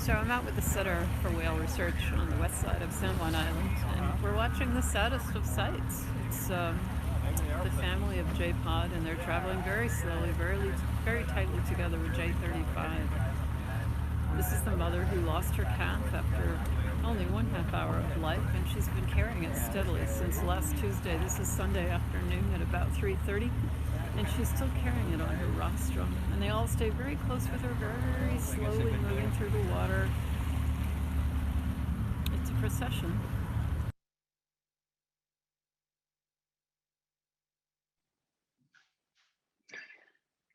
So I'm out with the Center for Whale Research on the west side of San Juan Island, and we're watching the saddest of sights. It's the family of J Pod, and they're traveling very slowly, very tightly together with J35. This is the mother who lost her calf after only 1/2 hour of life, and she's been carrying it steadily since last Tuesday. This is Sunday afternoon at about 3:30. And she's still carrying it on her rostrum. And they all stay very close with her, very slowly moving through the water. It's a procession.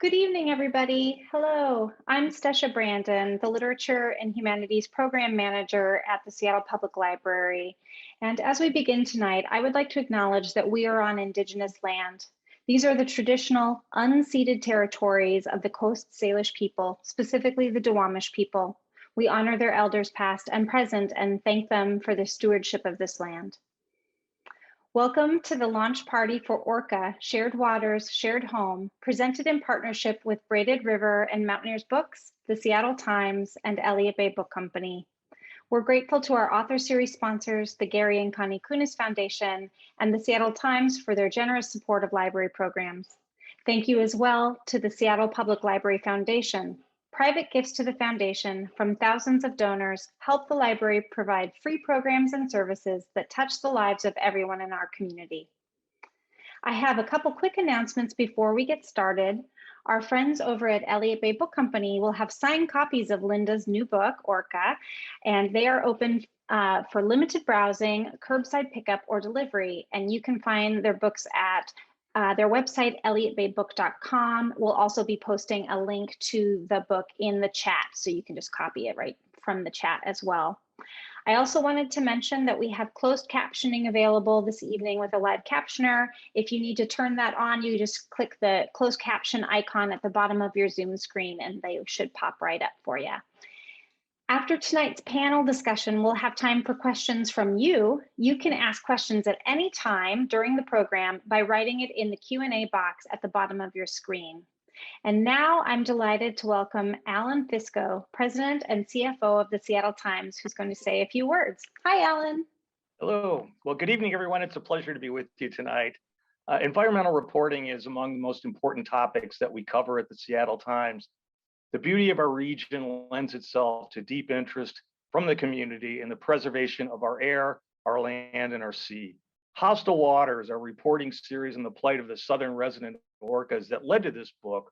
Good evening, everybody. Hello, I'm Stesha Brandon, the Literature and Humanities Program Manager at the Seattle Public Library. And as we begin tonight, I would like to acknowledge that we are on Indigenous land. These are the traditional, unceded territories of the Coast Salish people, specifically the Duwamish people. We honor their elders past and present and thank them for their stewardship of this land. Welcome to the launch party for Orca, Shared Waters, Shared Home, presented in partnership with Braided River and Mountaineers Books, the Seattle Times, and Elliott Bay Book Company. We're grateful to our author series sponsors, the Gary and Connie Kunis Foundation and the Seattle Times for their generous support of library programs. Thank you as well to the Seattle Public Library Foundation. Private gifts to the foundation from thousands of donors help the library provide free programs and services that touch the lives of everyone in our community. I have a couple quick announcements before we get started. Our friends over at Elliott Bay Book Company will have signed copies of Linda's new book, Orca, and they are open for limited browsing, curbside pickup, or delivery. And you can find their books at their website, elliottbaybook.com. We'll also be posting a link to the book in the chat, so you can just copy it right from the chat as well. I also wanted to mention that we have closed captioning available this evening with a live captioner. If you need to turn that on, you just click the closed caption icon at the bottom of your Zoom screen and they should pop right up for you. After tonight's panel discussion, we'll have time for questions from you. You can ask questions at any time during the program by writing it in the Q&A box at the bottom of your screen. And now I'm delighted to welcome Alan Fisco, President and CFO of the Seattle Times, who's going to say a few words. Hi, Alan. Hello. Well, good evening, everyone. It's a pleasure to be with you tonight. Environmental reporting is among the most important topics that we cover at the Seattle Times. The beauty of our region lends itself to deep interest from the community in the preservation of our air, our land, and our sea. Hostile Waters, our reporting series on the plight of the southern resident orcas that led to this book,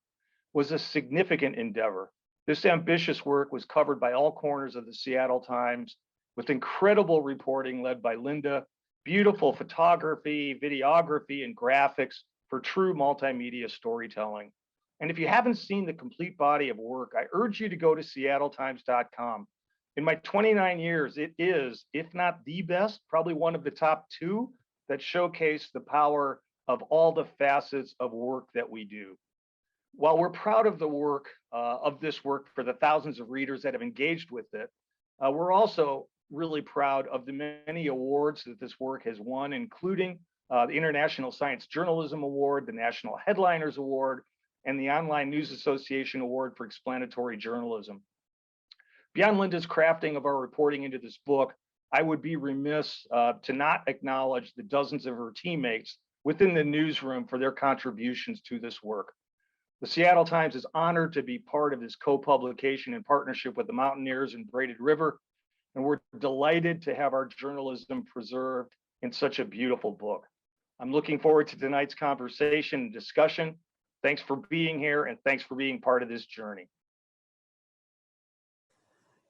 was a significant endeavor. This ambitious work was covered by all corners of the Seattle Times with incredible reporting led by Linda, beautiful photography, videography, and graphics for true multimedia storytelling. And if you haven't seen the complete body of work, I urge you to go to seattletimes.com. In my 29 years, it is, if not the best, probably one of the top 2 that showcase the power of all the facets of work that we do. While we're proud of the work, of this work for the thousands of readers that have engaged with it, we're also really proud of the many awards that this work has won, including the International Science Journalism Award, the National Headliners Award, and the Online News Association Award for Explanatory Journalism. Beyond Linda's crafting of our reporting into this book, I would be remiss to not acknowledge the dozens of her teammates within the newsroom for their contributions to this work. The Seattle Times is honored to be part of this co-publication in partnership with the Mountaineers and Braided River, and we're delighted to have our journalism preserved in such a beautiful book. I'm looking forward to tonight's conversation and discussion. Thanks for being here, and thanks for being part of this journey.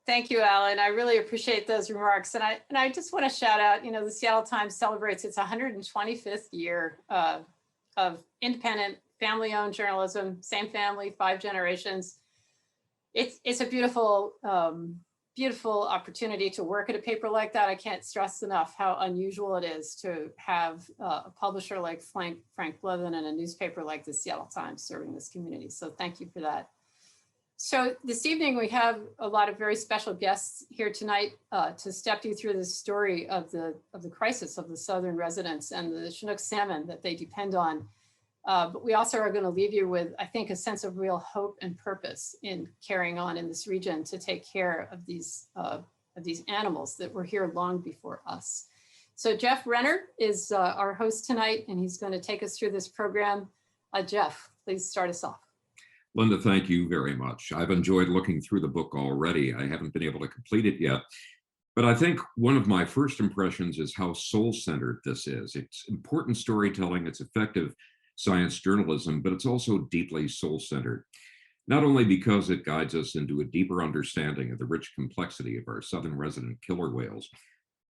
Thank you, Alan. I really appreciate those remarks. And I just want to shout out, the Seattle Times celebrates its 125th year of independent, family-owned journalism, same family, 5 generations. It's a beautiful, beautiful opportunity to work at a paper like that. I can't stress enough how unusual it is to have a publisher like Frank Blevin and a newspaper like the Seattle Times serving this community. So thank you for that. So this evening, we have a lot of very special guests here tonight to step you through the story of the crisis of the southern residents and the Chinook salmon that they depend on But we also are going to leave you with, I think, a sense of real hope and purpose in carrying on in this region to take care of these animals that were here long before us. So Jeff Renner is our host tonight, and he's going to take us through this program. Jeff, please start us off. Linda, thank you very much. I've enjoyed looking through the book already. I haven't been able to complete it yet, but I think one of my first impressions is how soul-centered this is. It's important storytelling, it's effective science journalism, but it's also deeply soul-centered. Not only because it guides us into a deeper understanding of the rich complexity of our southern resident killer whales,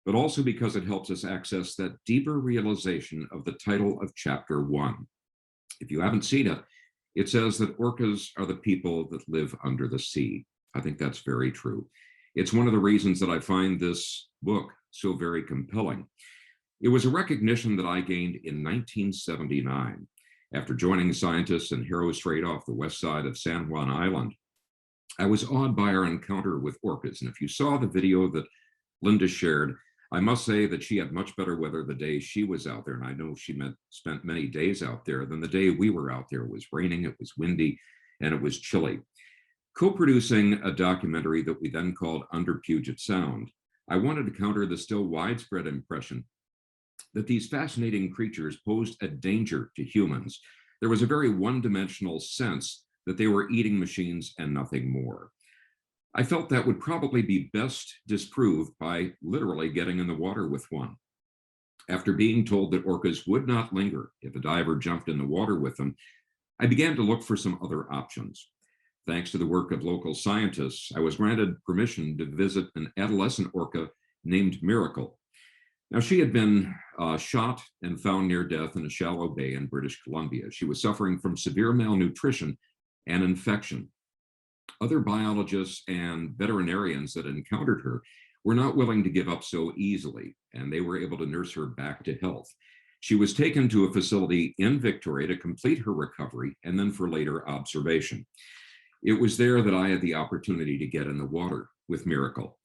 but also because it helps us access that deeper realization of the title of Chapter 1. If you haven't seen it, it says that orcas are the people that live under the sea. I think that's very true. It's one of the reasons that I find this book so very compelling. It was a recognition that I gained in 1979 after joining scientists in Haro Strait off the west side of San Juan Island. I was awed by our encounter with orcas, and if you saw the video that Linda shared, I must say that she had much better weather the day she was out there, and I know she spent many days out there, than the day we were out there. It was raining, it was windy, and it was chilly. Co-producing a documentary that we then called Under Puget Sound, I wanted to counter the still widespread impression that these fascinating creatures posed a danger to humans. There was a very one-dimensional sense that they were eating machines and nothing more. I felt that would probably be best disproved by literally getting in the water with one. After being told that orcas would not linger if a diver jumped in the water with them, I began to look for some other options. Thanks to the work of local scientists, I was granted permission to visit an adolescent orca named Miracle. Now, she had been shot and found near death in a shallow bay in British Columbia. She was suffering from severe malnutrition and infection. Other biologists and veterinarians that encountered her were not willing to give up so easily, and they were able to nurse her back to health. She was taken to a facility in Victoria to complete her recovery and then for later observation. It was there that I had the opportunity to get in the water with Miracle.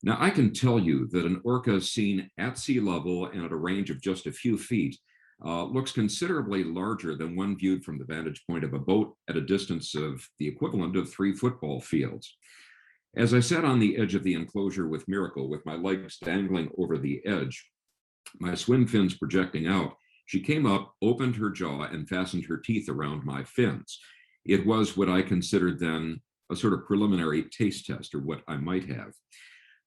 Now, I can tell you that an orca seen at sea level and at a range of just a few feet looks considerably larger than one viewed from the vantage point of a boat at a distance of the equivalent of 3 football fields. As I sat on the edge of the enclosure with Miracle, with my legs dangling over the edge, my swim fins projecting out, she came up, opened her jaw, and fastened her teeth around my fins. It was what I considered then a sort of preliminary taste test, or what I might have.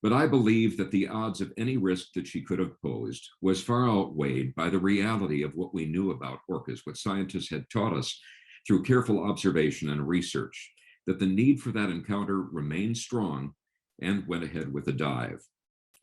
But I believe that the odds of any risk that she could have posed was far outweighed by the reality of what we knew about orcas, what scientists had taught us through careful observation and research, that the need for that encounter remained strong, and went ahead with a dive.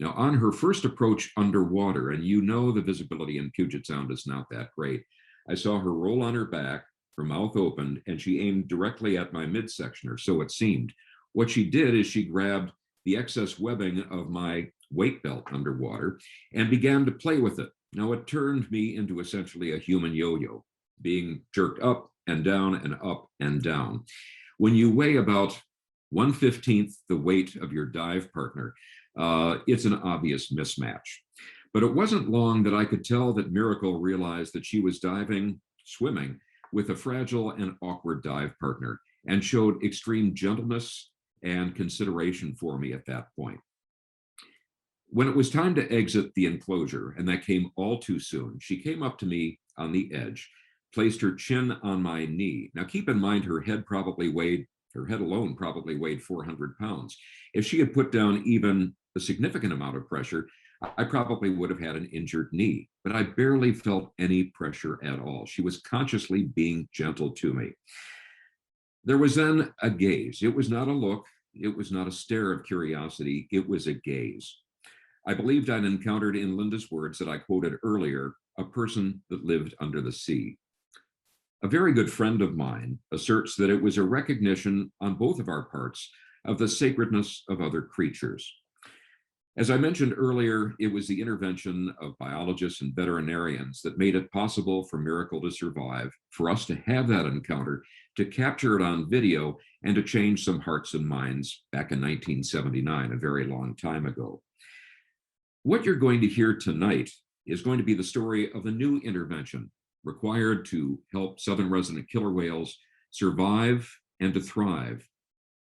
Now, on her first approach underwater, and you know the visibility in Puget Sound is not that great, I saw her roll on her back, her mouth opened, and she aimed directly at my midsection, or so it seemed. What she did is she grabbed the excess webbing of my weight belt underwater and began to play with it. Now, it turned me into essentially a human yo-yo, being jerked up and down and up and down. When you weigh about 1/15 the weight of your dive partner, it's an obvious mismatch. But it wasn't long that I could tell that Miracle realized that she was swimming with a fragile and awkward dive partner, and showed extreme gentleness and consideration for me at that point. When it was time to exit the enclosure, and that came all too soon, she came up to me on the edge, placed her chin on my knee. Now, keep in mind, her head alone probably weighed 400 pounds. If she had put down even a significant amount of pressure, I probably would have had an injured knee, but I barely felt any pressure at all. She was consciously being gentle to me. There was then a gaze. It was not a look. It was not a stare of curiosity. It was a gaze. I believed I'd encountered, in Linda's words that I quoted earlier, a person that lived under the sea. A very good friend of mine asserts that it was a recognition on both of our parts of the sacredness of other creatures. As I mentioned earlier, it was the intervention of biologists and veterinarians that made it possible for Miracle to survive, for us to have that encounter, to capture it on video, and to change some hearts and minds back in 1979, a very long time ago. What you're going to hear tonight is going to be the story of a new intervention required to help southern resident killer whales survive and to thrive,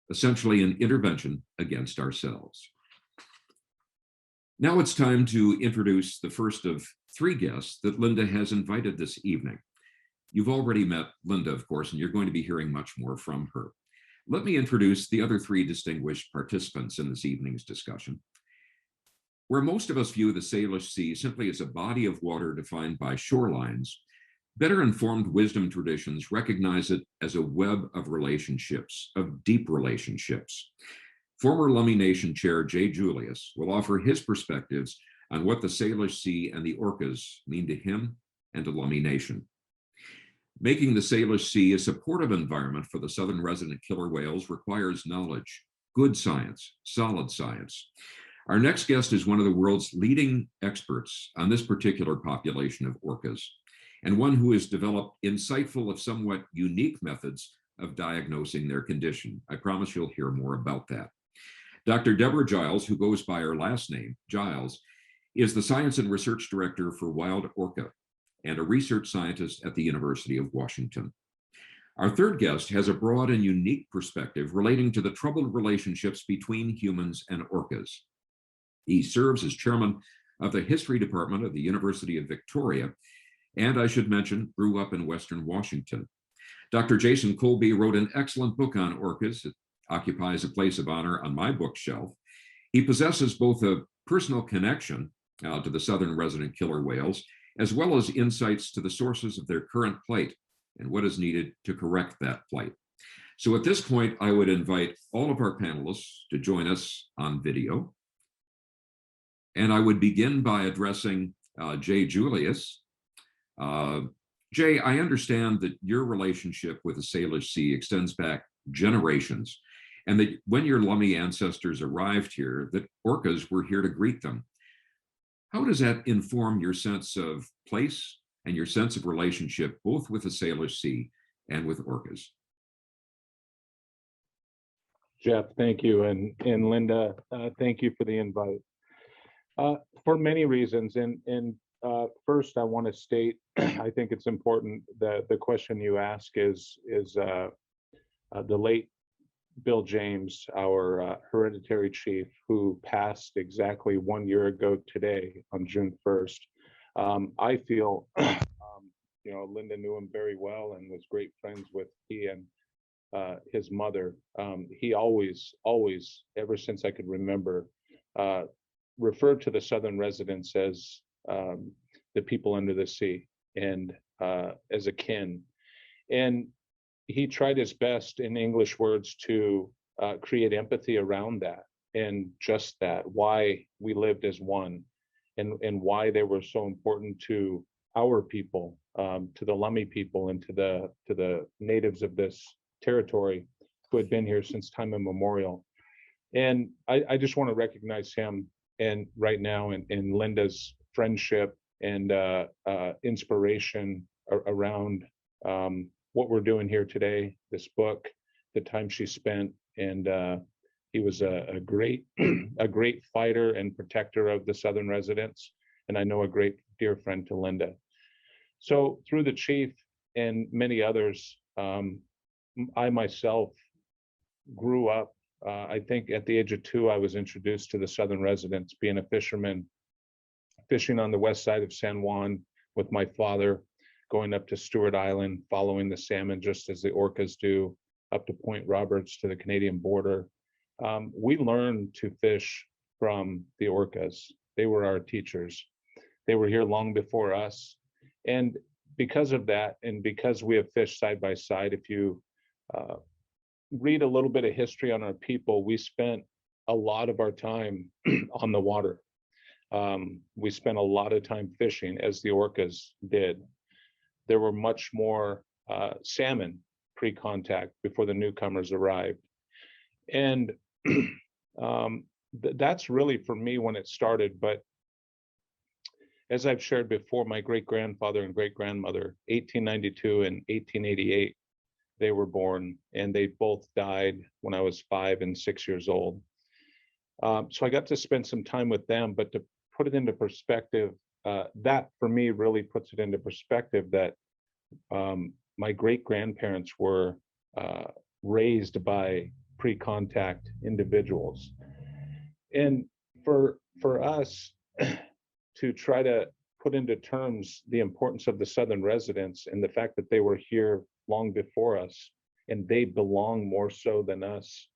essentially an intervention against ourselves. Now it's time to introduce the first of three guests that Linda has invited this evening. You've already met Linda, of course, and you're going to be hearing much more from her. Let me introduce the other three distinguished participants in this evening's discussion. Where most of us view the Salish Sea simply as a body of water defined by shorelines, better informed wisdom traditions recognize it as a web of relationships, of deep relationships. Former Lummi Nation Chair Jay Julius will offer his perspectives on what the Salish Sea and the orcas mean to him and to Lummi Nation. Making the Salish Sea a supportive environment for the southern resident killer whales requires knowledge, good science, solid science. Our next guest is one of the world's leading experts on this particular population of orcas, and one who has developed insightful, if somewhat unique methods of diagnosing their condition. I promise you'll hear more about that. Dr. Deborah Giles, who goes by her last name, Giles, is the Science and Research Director for Wild Orca and a research scientist at the University of Washington. Our third guest has a broad and unique perspective relating to the troubled relationships between humans and orcas. He serves as chairman of the History Department of the University of Victoria, and I should mention, grew up in Western Washington. Dr. Jason Colby wrote an excellent book on orcas. It occupies a place of honor on my bookshelf. He possesses both a personal connection to the southern resident killer whales, as well as insights to the sources of their current plight and what is needed to correct that plight. So at this point, I would invite all of our panelists to join us on video. And I would begin by addressing Jay Julius. Jay, I understand that your relationship with the Salish Sea extends back generations, and that when your Lummi ancestors arrived here, that orcas were here to greet them. How does that inform your sense of place and your sense of relationship, both with the Salish Sea and with orcas? Jeff, thank you. And Linda, thank you for the invite. For many reasons. And first, I want to state, I think it's important that the question you ask is the late Bill James, our hereditary chief, who passed exactly 1 year ago today on June 1st. I feel, Linda knew him very well and was great friends with he and his mother. He always, ever since I could remember, referred to the southern residents as the people under the sea and as a kin. And he tried his best in English words to create empathy around that and just that, why we lived as one and why they were so important to our people, to the Lummi people and to the natives of this territory who had been here since time immemorial. And I just want to recognize him and right now in Linda's friendship and inspiration around what we're doing here today, this book, the time she spent, and he was a great fighter and protector of the southern residents, and I know a great dear friend to Linda. So through the chief and many others, I myself grew up. I think at the age of 2, I was introduced to the southern residents, being a fisherman, fishing on the west side of San Juan with my father, going up to Stewart Island, following the salmon just as the orcas do, up to Point Roberts to the Canadian border. We learned to fish from the orcas. They were our teachers. They were here long before us. And because of that, and because we have fished side by side, if you read a little bit of history on our people, we spent a lot of our time on the water. We spent a lot of time fishing, as the orcas did. There were much more salmon pre-contact before the newcomers arrived. And that's really for me when it started. But as I've shared before, my great-grandfather and great-grandmother, 1892 and 1888, they were born, and they both died when I was 5 and 6 years old. So I got to spend some time with them, but to put it into perspective, that for me really puts it into perspective that My great-grandparents were raised by pre-contact individuals. And for us to try to put into terms the importance of the Southern residents and the fact that they were here long before us and they belong more so than us,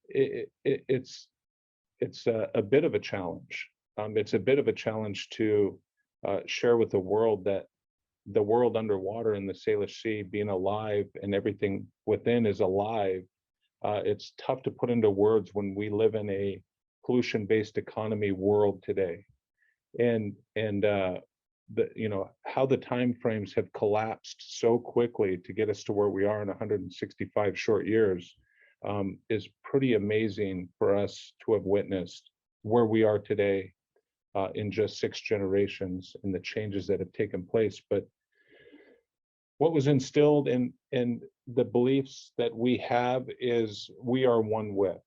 it's a bit of a challenge. It's a bit of a challenge to share with the world that the world underwater in the Salish Sea being alive and everything within is alive. It's tough to put into words when we live in a pollution-based economy world today, and how the time frames have collapsed so quickly to get us to where we are in 165 short years is pretty amazing for us to have witnessed where we are today in just 6 generations and the changes that have taken place. But what was instilled in the beliefs that we have is we are one with.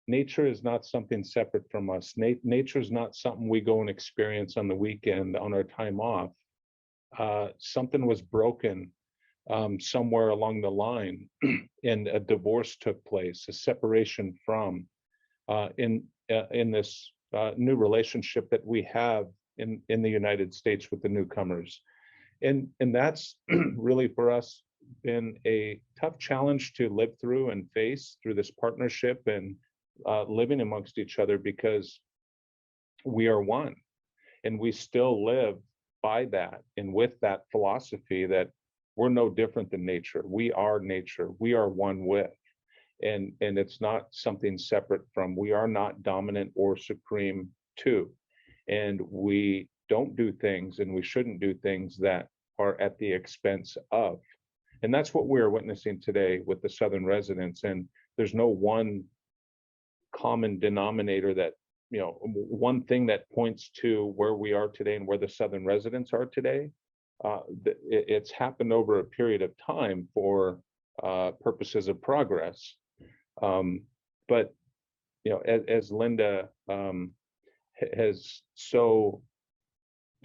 Nature is not something separate from us. Nature is not something we go and experience on the weekend on our time off. Something was broken somewhere along the line and a divorce took place, a separation from in this new relationship that we have in the United States with the newcomers. And that's really for us been a tough challenge to live through and face through this partnership and living amongst each other, because we are one and we still live by that and with that philosophy that we're no different than nature. We are nature. We are one with, and it's not something separate from. We are not dominant or supreme to, and we don't do things and we shouldn't do things that are at the expense of. And that's what we're witnessing today with the Southern residents. And there's no one common denominator that, one thing that points to where we are today and where the Southern residents are today. It's happened over a period of time for purposes of progress. But, as Linda has so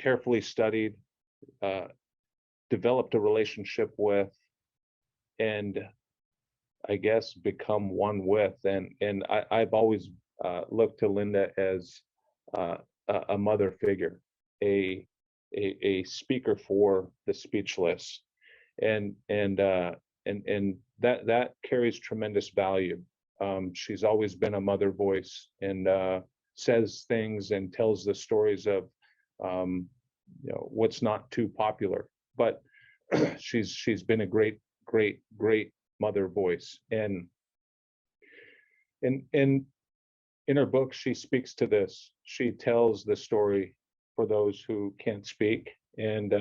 carefully studied, developed a relationship with, and I guess become one with, and I've always looked to Linda as a mother figure, a speaker for the speechless, and that carries tremendous value. She's always been a mother voice and says things and tells the stories of what's not too popular, but she's been a great mother voice. And in her book, she speaks to this. She tells the story for those who can't speak. And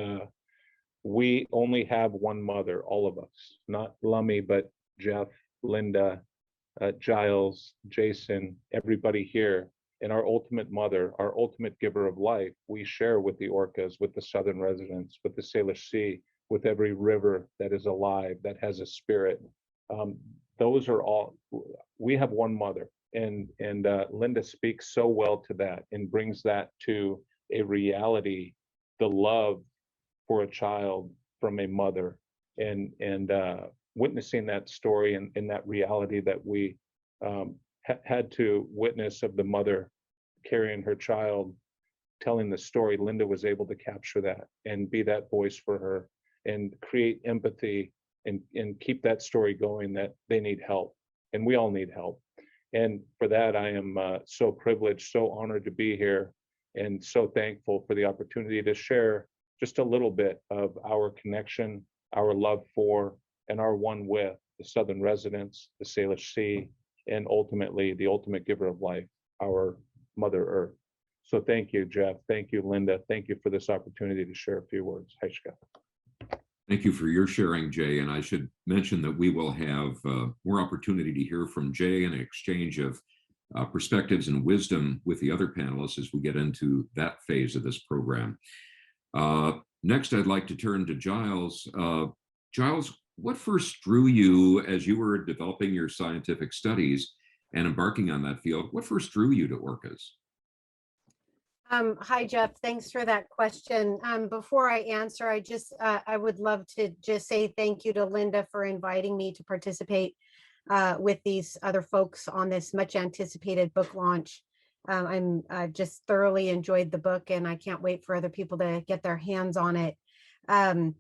we only have one mother, all of us, not Lummy, but Jeff, Linda, Giles, Jason, everybody here. And our ultimate mother, our ultimate giver of life, we share with the orcas, with the Southern residents, with the Salish Sea, with every river that is alive, that has a spirit. Those are all, we have one mother. And Linda speaks so well to that and brings that to a reality, the love for a child from a mother, and witnessing that story and that reality that we had to witness of the mother carrying her child, telling the story. Linda was able to capture that and be that voice for her and create empathy and keep that story going, that they need help and we all need help. And for that, I am so privileged, so honored to be here, and so thankful for the opportunity to share just a little bit of our connection, our love for, and our one with the Southern residents, the Salish Sea, and ultimately the ultimate giver of life, our Mother Earth. So thank you, Jeff. Thank you, Linda. Thank you for this opportunity to share a few words. Haishka. Thank you for your sharing, Jay. And I should mention that we will have more opportunity to hear from Jay and an exchange of perspectives and wisdom with the other panelists as we get into that phase of this program. Next, I'd like to turn to Giles. Giles, what first drew you as you were developing your scientific studies and embarking on that field? What first drew you to orcas? Hi, Jeff. Thanks for that question. Before I answer, I would love to just say thank you to Linda for inviting me to participate with these other folks on this much anticipated book launch. I just thoroughly enjoyed the book, and I can't wait for other people to get their hands on it. I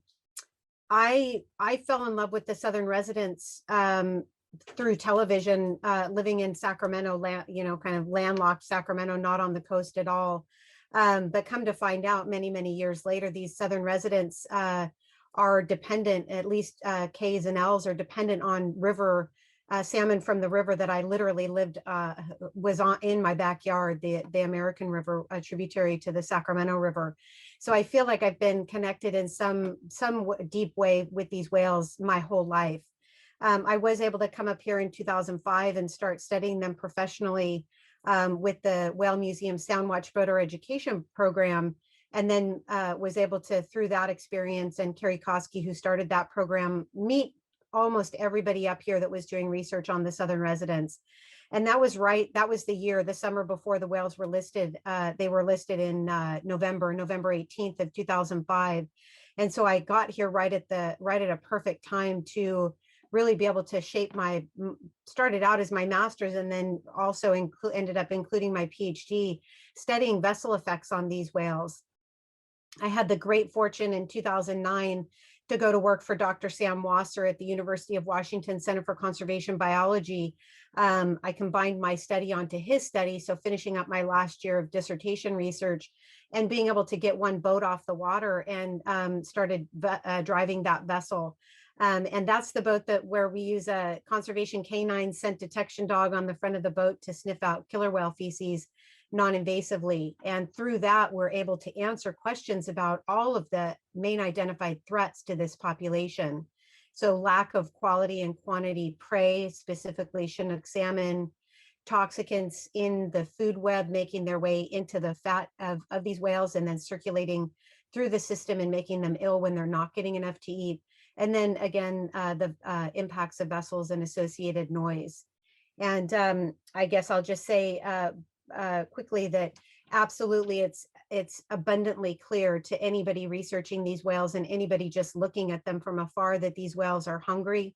fell in love with the Southern Residents through television, living in Sacramento, kind of landlocked Sacramento, not on the coast at all. But come to find out many years later, these Southern Residents are dependent, at least K's and L's are dependent on river salmon from the river that I literally was on in my backyard, the American River, a tributary to the Sacramento River. So I feel like I've been connected in some deep way with these whales my whole life. I was able to come up here in 2005 and start studying them professionally with the Whale Museum Soundwatch Boater Education Program, and then was able to, through that experience, and Carrie Koski, who started that program, meet almost everybody up here that was doing research on the Southern Residents. And that was the summer before the whales were listed. They were listed in November 18th of 2005. And so I got here right at a perfect time to really be able to started out as my master's, and then also ended up including my PhD, studying vessel effects on these whales. I had the great fortune in 2009 to go to work for Dr. Sam Wasser at the University of Washington Center for Conservation Biology. I combined my study onto his study, so finishing up my last year of dissertation research and being able to get one boat off the water, and started driving that vessel. And that's the boat where we use a conservation canine scent detection dog on the front of the boat to sniff out killer whale feces non-invasively. And through that, we're able to answer questions about all of the main identified threats to this population. So lack of quality and quantity prey, specifically Chinook salmon, toxicants in the food web making their way into the fat of these whales and then circulating through the system and making them ill when they're not getting enough to eat. And then again, the impacts of vessels and associated noise. And I guess I'll just say quickly that absolutely it's abundantly clear to anybody researching these whales and anybody just looking at them from afar that these whales are hungry.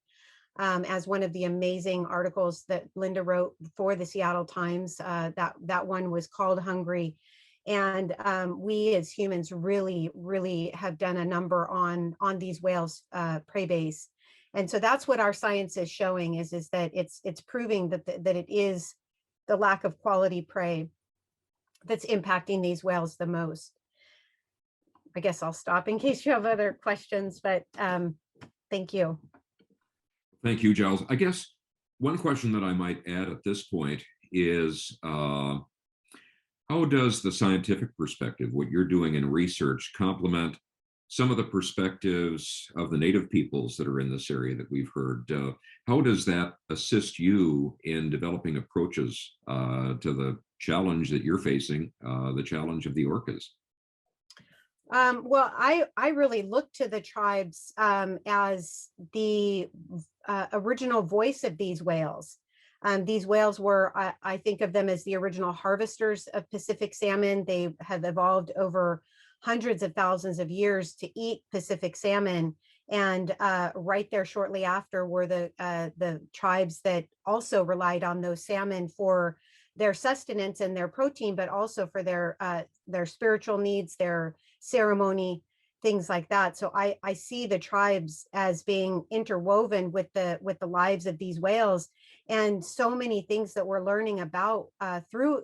As one of the amazing articles that Linda wrote for the Seattle Times, that one was called Hungry. And we as humans really have done a number on these whales' prey base. And so that's what our science is showing is that it's proving that it is the lack of quality prey that's impacting these whales the most. I guess I'll stop in case you have other questions, but thank you. Thank you, Giles. I guess one question that I might add at this point is, how does the scientific perspective, what you're doing in research, complement some of the perspectives of the native peoples that are in this area that we've heard? How does that assist you in developing approaches to the challenge that you're facing, the challenge of the orcas? Well, I really look to the tribes as the original voice of these whales. These whales were, I think of them as the original harvesters of Pacific salmon. They have evolved over hundreds of thousands of years to eat Pacific salmon. And right there shortly after were the tribes that also relied on those salmon for their sustenance and their protein, but also for their spiritual needs, their ceremony, things like that. So I see the tribes as being interwoven with the lives of these whales, and so many things that we're learning about through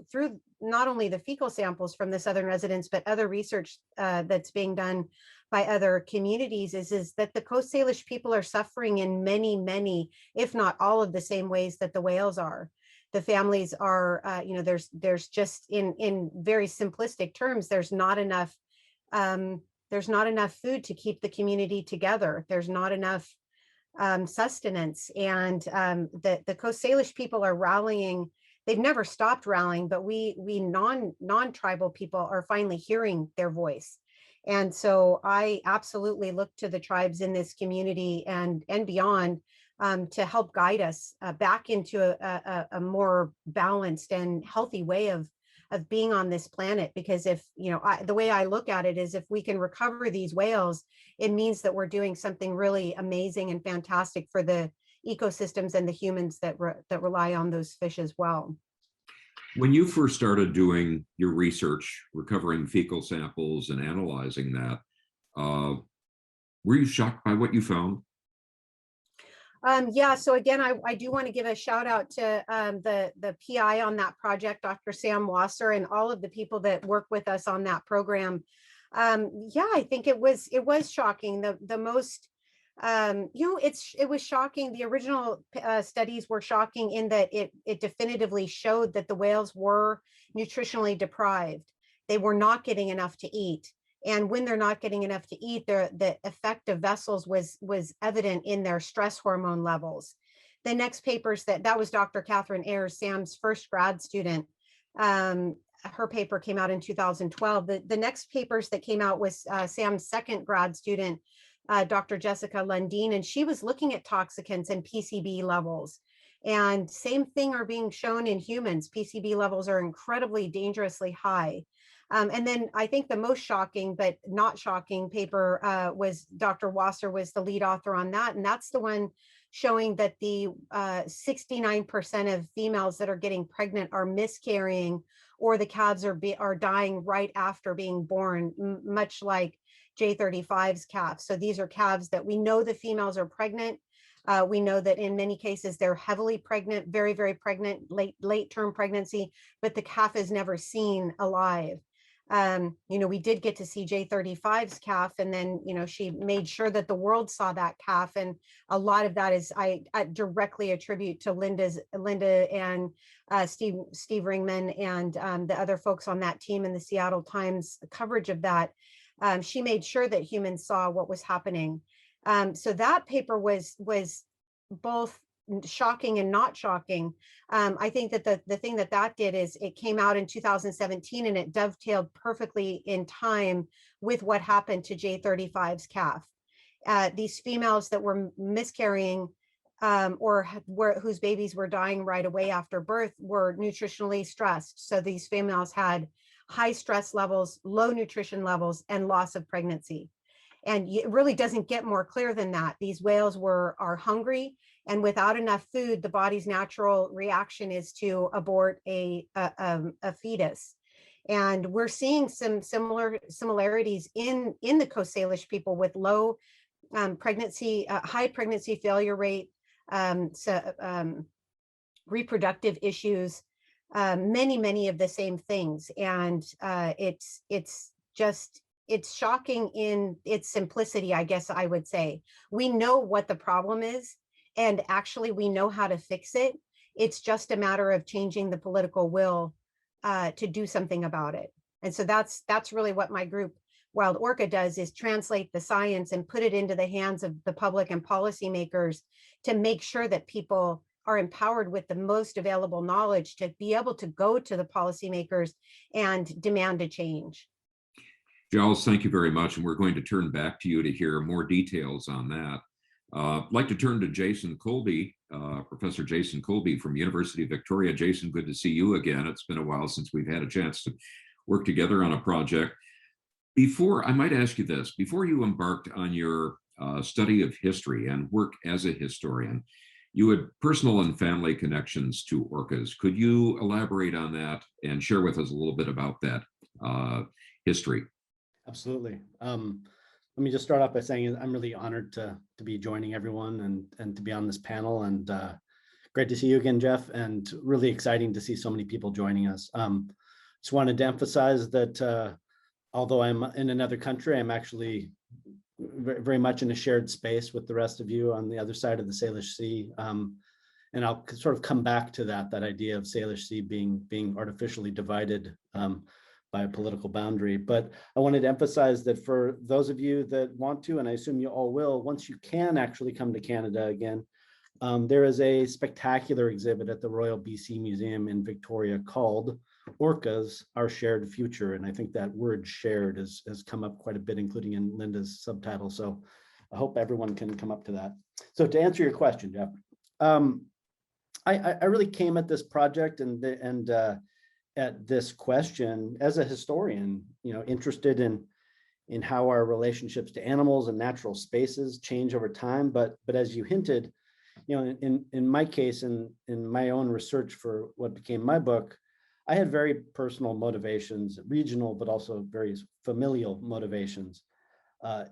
not only the fecal samples from the Southern Residents, but other research that's being done by other communities is that the Coast Salish people are suffering in many, if not all of the same ways that the whales are. The families are, there's just in very simplistic terms, there's not enough food to keep the community together. There's not enough sustenance, and the Coast Salish people are rallying. They've never stopped rallying, but we non-tribal people are finally hearing their voice. And so I absolutely look to the tribes in this community and beyond to help guide us back into a more balanced and healthy way of of being on this planet. Because if, you know, the way I look at it is if we can recover these whales, it means that we're doing something really amazing and fantastic for the ecosystems and the humans that rely on those fish as well. When you first started doing your research, recovering fecal samples and analyzing that, were you shocked by what you found? Yeah, so again, I do want to give a shout out to the PI on that project, Dr. Sam Wasser, and all of the people that work with us on that program. Yeah, I think it was shocking. The most, you know, it was shocking. The original studies were shocking in that it definitively showed that the whales were nutritionally deprived. They were not getting enough to eat. And when they're not getting enough to eat, the effect of vessels was evident in their stress hormone levels. The next papers that was Dr. Catherine Ayers, Sam's first grad student. Her paper came out in 2012. The next papers that came out was Sam's second grad student, Dr. Jessica Lundeen, and she was looking at toxicants and PCB levels. And same thing are being shown in humans. PCB levels are incredibly dangerously high. And then I think the most shocking, but not shocking paper was Dr. Wasser was the lead author on that. And that's the one showing that the 69% of females that are getting pregnant are miscarrying, or the calves are dying right after being born, much like J35's calves. So these are calves that we know the females are pregnant. We know that in many cases they're heavily pregnant, very, very pregnant, late term pregnancy, but the calf is never seen alive. You know, we did get to see J35's calf, and then, you know, she made sure that the world saw that calf. And a lot of that is I directly attribute to Linda and Steve Ringman and the other folks on that team in the Seattle Times coverage of that. She made sure that humans saw what was happening. So that paper was both shocking and not shocking. I think that the thing that did is it came out in 2017, and it dovetailed perfectly in time with what happened to J35's calf. These females that were miscarrying or whose babies were dying right away after birth were nutritionally stressed. So these females had high stress levels, low nutrition levels, and loss of pregnancy. And it really doesn't get more clear than that. These whales are hungry, and without enough food, the body's natural reaction is to abort a fetus. And we're seeing some similarities in the Coast Salish people with low pregnancy, high pregnancy failure rate, reproductive issues, many of the same things. And it's shocking in its simplicity, I guess I would say. We know what the problem is, and actually we know how to fix it. It's just a matter of changing the political will to do something about it. And so that's really what my group Wild Orca does, is translate the science and put it into the hands of the public and policymakers to make sure that people are empowered with the most available knowledge to be able to go to the policymakers and demand a change. Giles, thank you very much. And we're going to turn back to you to hear more details on that. I'd like to turn to Jason Colby, Professor Jason Colby from University of Victoria. Jason, good to see you again. It's been a while since we've had a chance to work together on a project. I might ask you this, before you embarked on your study of history and work as a historian, you had personal and family connections to orcas. Could you elaborate on that and share with us a little bit about that history? Absolutely. Let me just start off by saying I'm really honored to be joining everyone and to be on this panel, and great to see you again, Jeff, and really exciting to see so many people joining us. Just wanted to emphasize that although I'm in another country, I'm actually very much in a shared space with the rest of you on the other side of the Salish Sea. And I'll sort of come back to that idea of Salish Sea being artificially divided by a political boundary. But I wanted to emphasize that for those of you that want to, and I assume you all will, once you can actually come to Canada again, there is a spectacular exhibit at the Royal BC Museum in Victoria called Orcas, Our Shared Future. And I think that word shared has come up quite a bit, including in Linda's subtitle. So I hope everyone can come up to that. So to answer your question, Jeff, I really came at this project and at this question as a historian, interested in how our relationships to animals and natural spaces change over time. But as you hinted, in my case, in my own research for what became my book, I had very personal motivations, regional, but also very familial motivations.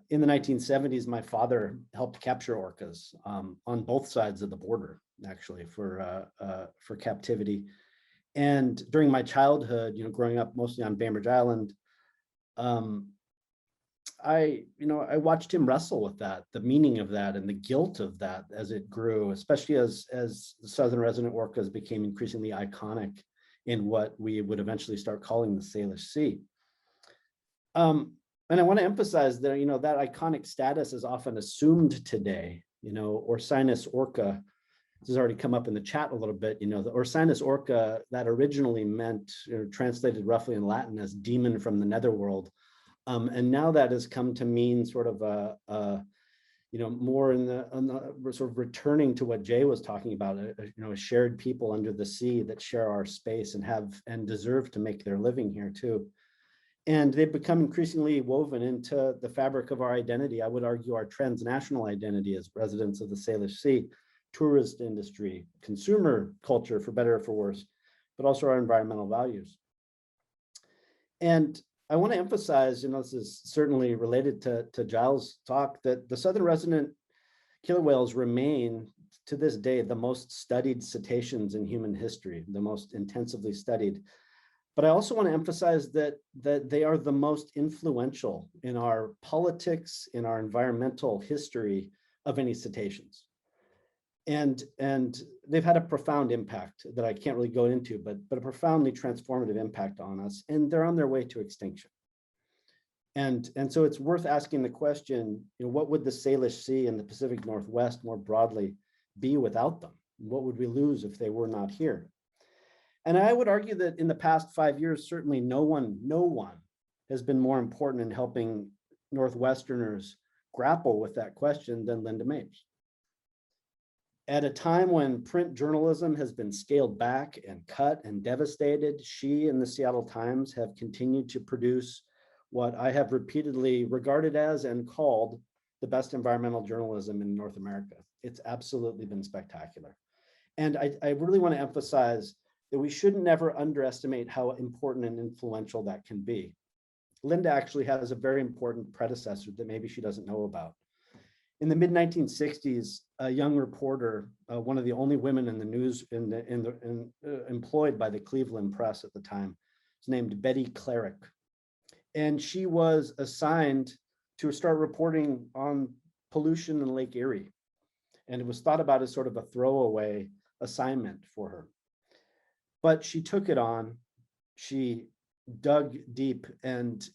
In the 1970s, my father helped capture orcas on both sides of the border, actually, for captivity. And during my childhood, growing up mostly on Bainbridge Island, I watched him wrestle with that, the meaning of that and the guilt of that as it grew, especially as the southern resident orcas became increasingly iconic in what we would eventually start calling the Salish Sea. And I want to emphasize that, that iconic status is often assumed today, Orcinus orca. This has already come up in the chat a little bit, the Orcinus orca, that originally meant, translated roughly in Latin as demon from the netherworld. And now that has come to mean sort of more in the sort of returning to what Jay was talking about, a shared people under the sea that share our space and deserve to make their living here too. And they've become increasingly woven into the fabric of our identity. I would argue our transnational identity as residents of the Salish Sea, tourist industry, consumer culture, for better or for worse, but also our environmental values. And I want to emphasize, this is certainly related to Giles' talk, that the southern resident killer whales remain to this day the most studied cetaceans in human history, the most intensively studied. But I also want to emphasize that they are the most influential in our politics, in our environmental history of any cetaceans. And they've had a profound impact that I can't really go into, but a profoundly transformative impact on us, and they're on their way to extinction. And so it's worth asking the question, what would the Salish Sea and the Pacific Northwest more broadly be without them? What would we lose if they were not here? And I would argue that in the past 5 years, certainly no one has been more important in helping Northwesterners grapple with that question than Linda Mapes. At a time when print journalism has been scaled back and cut and devastated, she and the Seattle Times have continued to produce what I have repeatedly regarded as and called the best environmental journalism in North America. It's absolutely been spectacular. And I really want to emphasize that we should never underestimate how important and influential that can be. Linda actually has a very important predecessor that maybe she doesn't know about. In the mid-1960s, a young reporter, one of the only women in the news employed by the Cleveland Press at the time, was named Betty Clarick. And she was assigned to start reporting on pollution in Lake Erie. And it was thought about as sort of a throwaway assignment for her. But she took it on. She dug deep and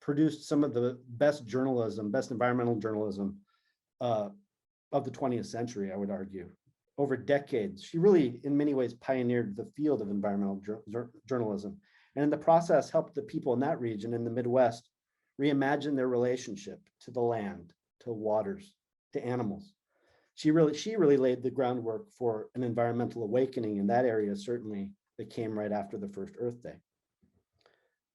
produced some of the best journalism, best environmental journalism of the 20th century, I would argue. Over decades, she really, in many ways, pioneered the field of environmental journalism. And in the process, helped the people in that region, in the Midwest, reimagine their relationship to the land, to waters, to animals. She really laid the groundwork for an environmental awakening in that area, certainly, that came right after the first Earth Day.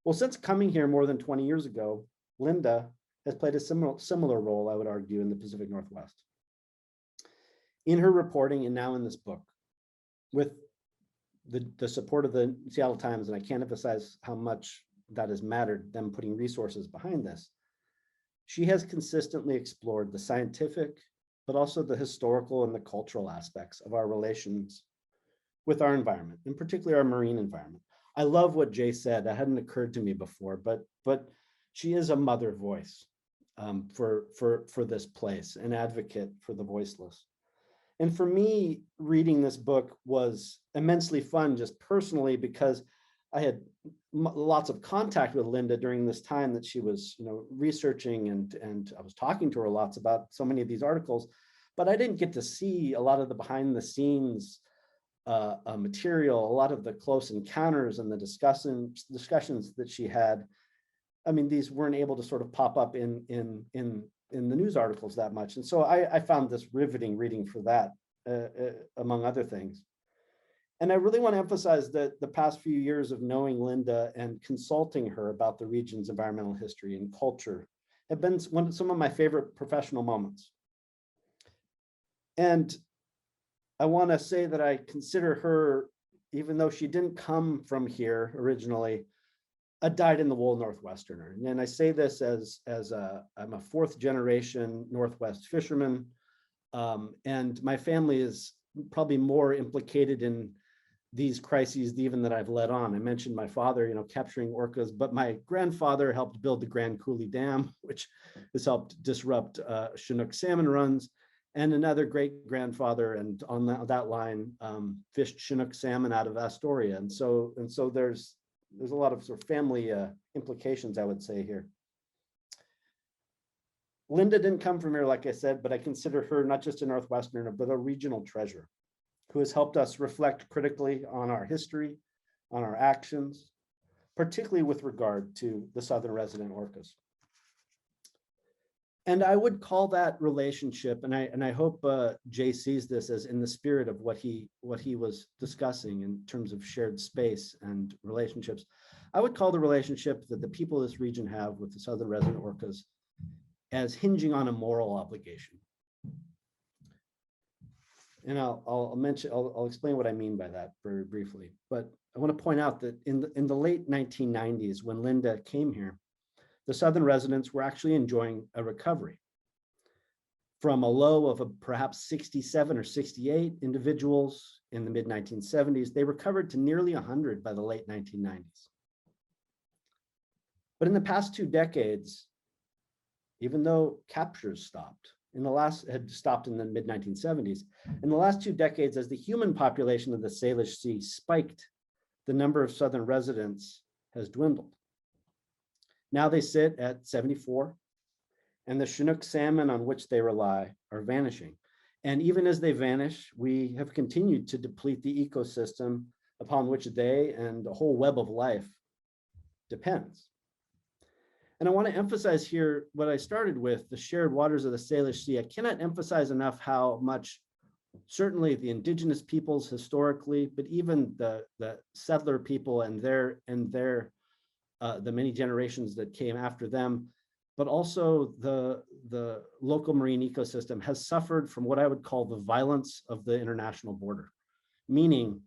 Well, since coming here more than 20 years ago, Linda has played a similar role, I would argue, in the Pacific Northwest. In her reporting and now in this book, with the support of the Seattle Times, and I can't emphasize how much that has mattered, them putting resources behind this, she has consistently explored the scientific, but also the historical and the cultural aspects of our relations with our environment, and particularly our marine environment. I love what Jay said. That hadn't occurred to me before, but she is a mother voice for this place, an advocate for the voiceless. And for me, reading this book was immensely fun, just personally, because I had lots of contact with Linda during this time that she was, researching, and I was talking to her lots about so many of these articles, but I didn't get to see a lot of the behind the scenes material, a lot of the close encounters and the discussions that she had. I mean, these weren't able to sort of pop up in the news articles that much. And so I found this riveting reading for that, among other things. And I really want to emphasize that the past few years of knowing Linda and consulting her about the region's environmental history and culture have been some of my favorite professional moments. And I want to say that I consider her, even though she didn't come from here originally, a dyed-in-the-wool Northwesterner. And I say this as I'm a fourth generation Northwest fisherman, and my family is probably more implicated in these crises even that I've led on. I mentioned my father, capturing orcas, but my grandfather helped build the Grand Coulee Dam, which has helped disrupt Chinook salmon runs. And another great grandfather, and on that line, fished Chinook salmon out of Astoria. And so there's a lot of sort of family implications, I would say, here. Linda didn't come from here, like I said, but I consider her not just a Northwesterner, but a regional treasure who has helped us reflect critically on our history, on our actions, particularly with regard to the southern resident orcas. And I would call that relationship, and I hope Jay sees this as in the spirit of what he was discussing in terms of shared space and relationships. I would call the relationship that the people of this region have with the southern resident orcas as hinging on a moral obligation. And I'll explain what I mean by that very briefly. But I want to point out that in the late 1990s, when Linda came here, the southern residents were actually enjoying a recovery from a low of perhaps 67 or 68 individuals in the mid-1970s. They recovered to nearly 100 by the late 1990s. But in the past 2 decades, even though captures stopped, had stopped in the mid-1970s, in the last 2 decades, as the human population of the Salish Sea spiked, the number of southern residents has dwindled. Now they sit at 74, and the Chinook salmon on which they rely are vanishing. And even as they vanish, we have continued to deplete the ecosystem upon which they and the whole web of life depends. And I want to emphasize here what I started with, the shared waters of the Salish Sea. I cannot emphasize enough how much certainly the indigenous peoples historically, but even the settler people and the many generations that came after them, but also the local marine ecosystem has suffered from what I would call the violence of the international border, meaning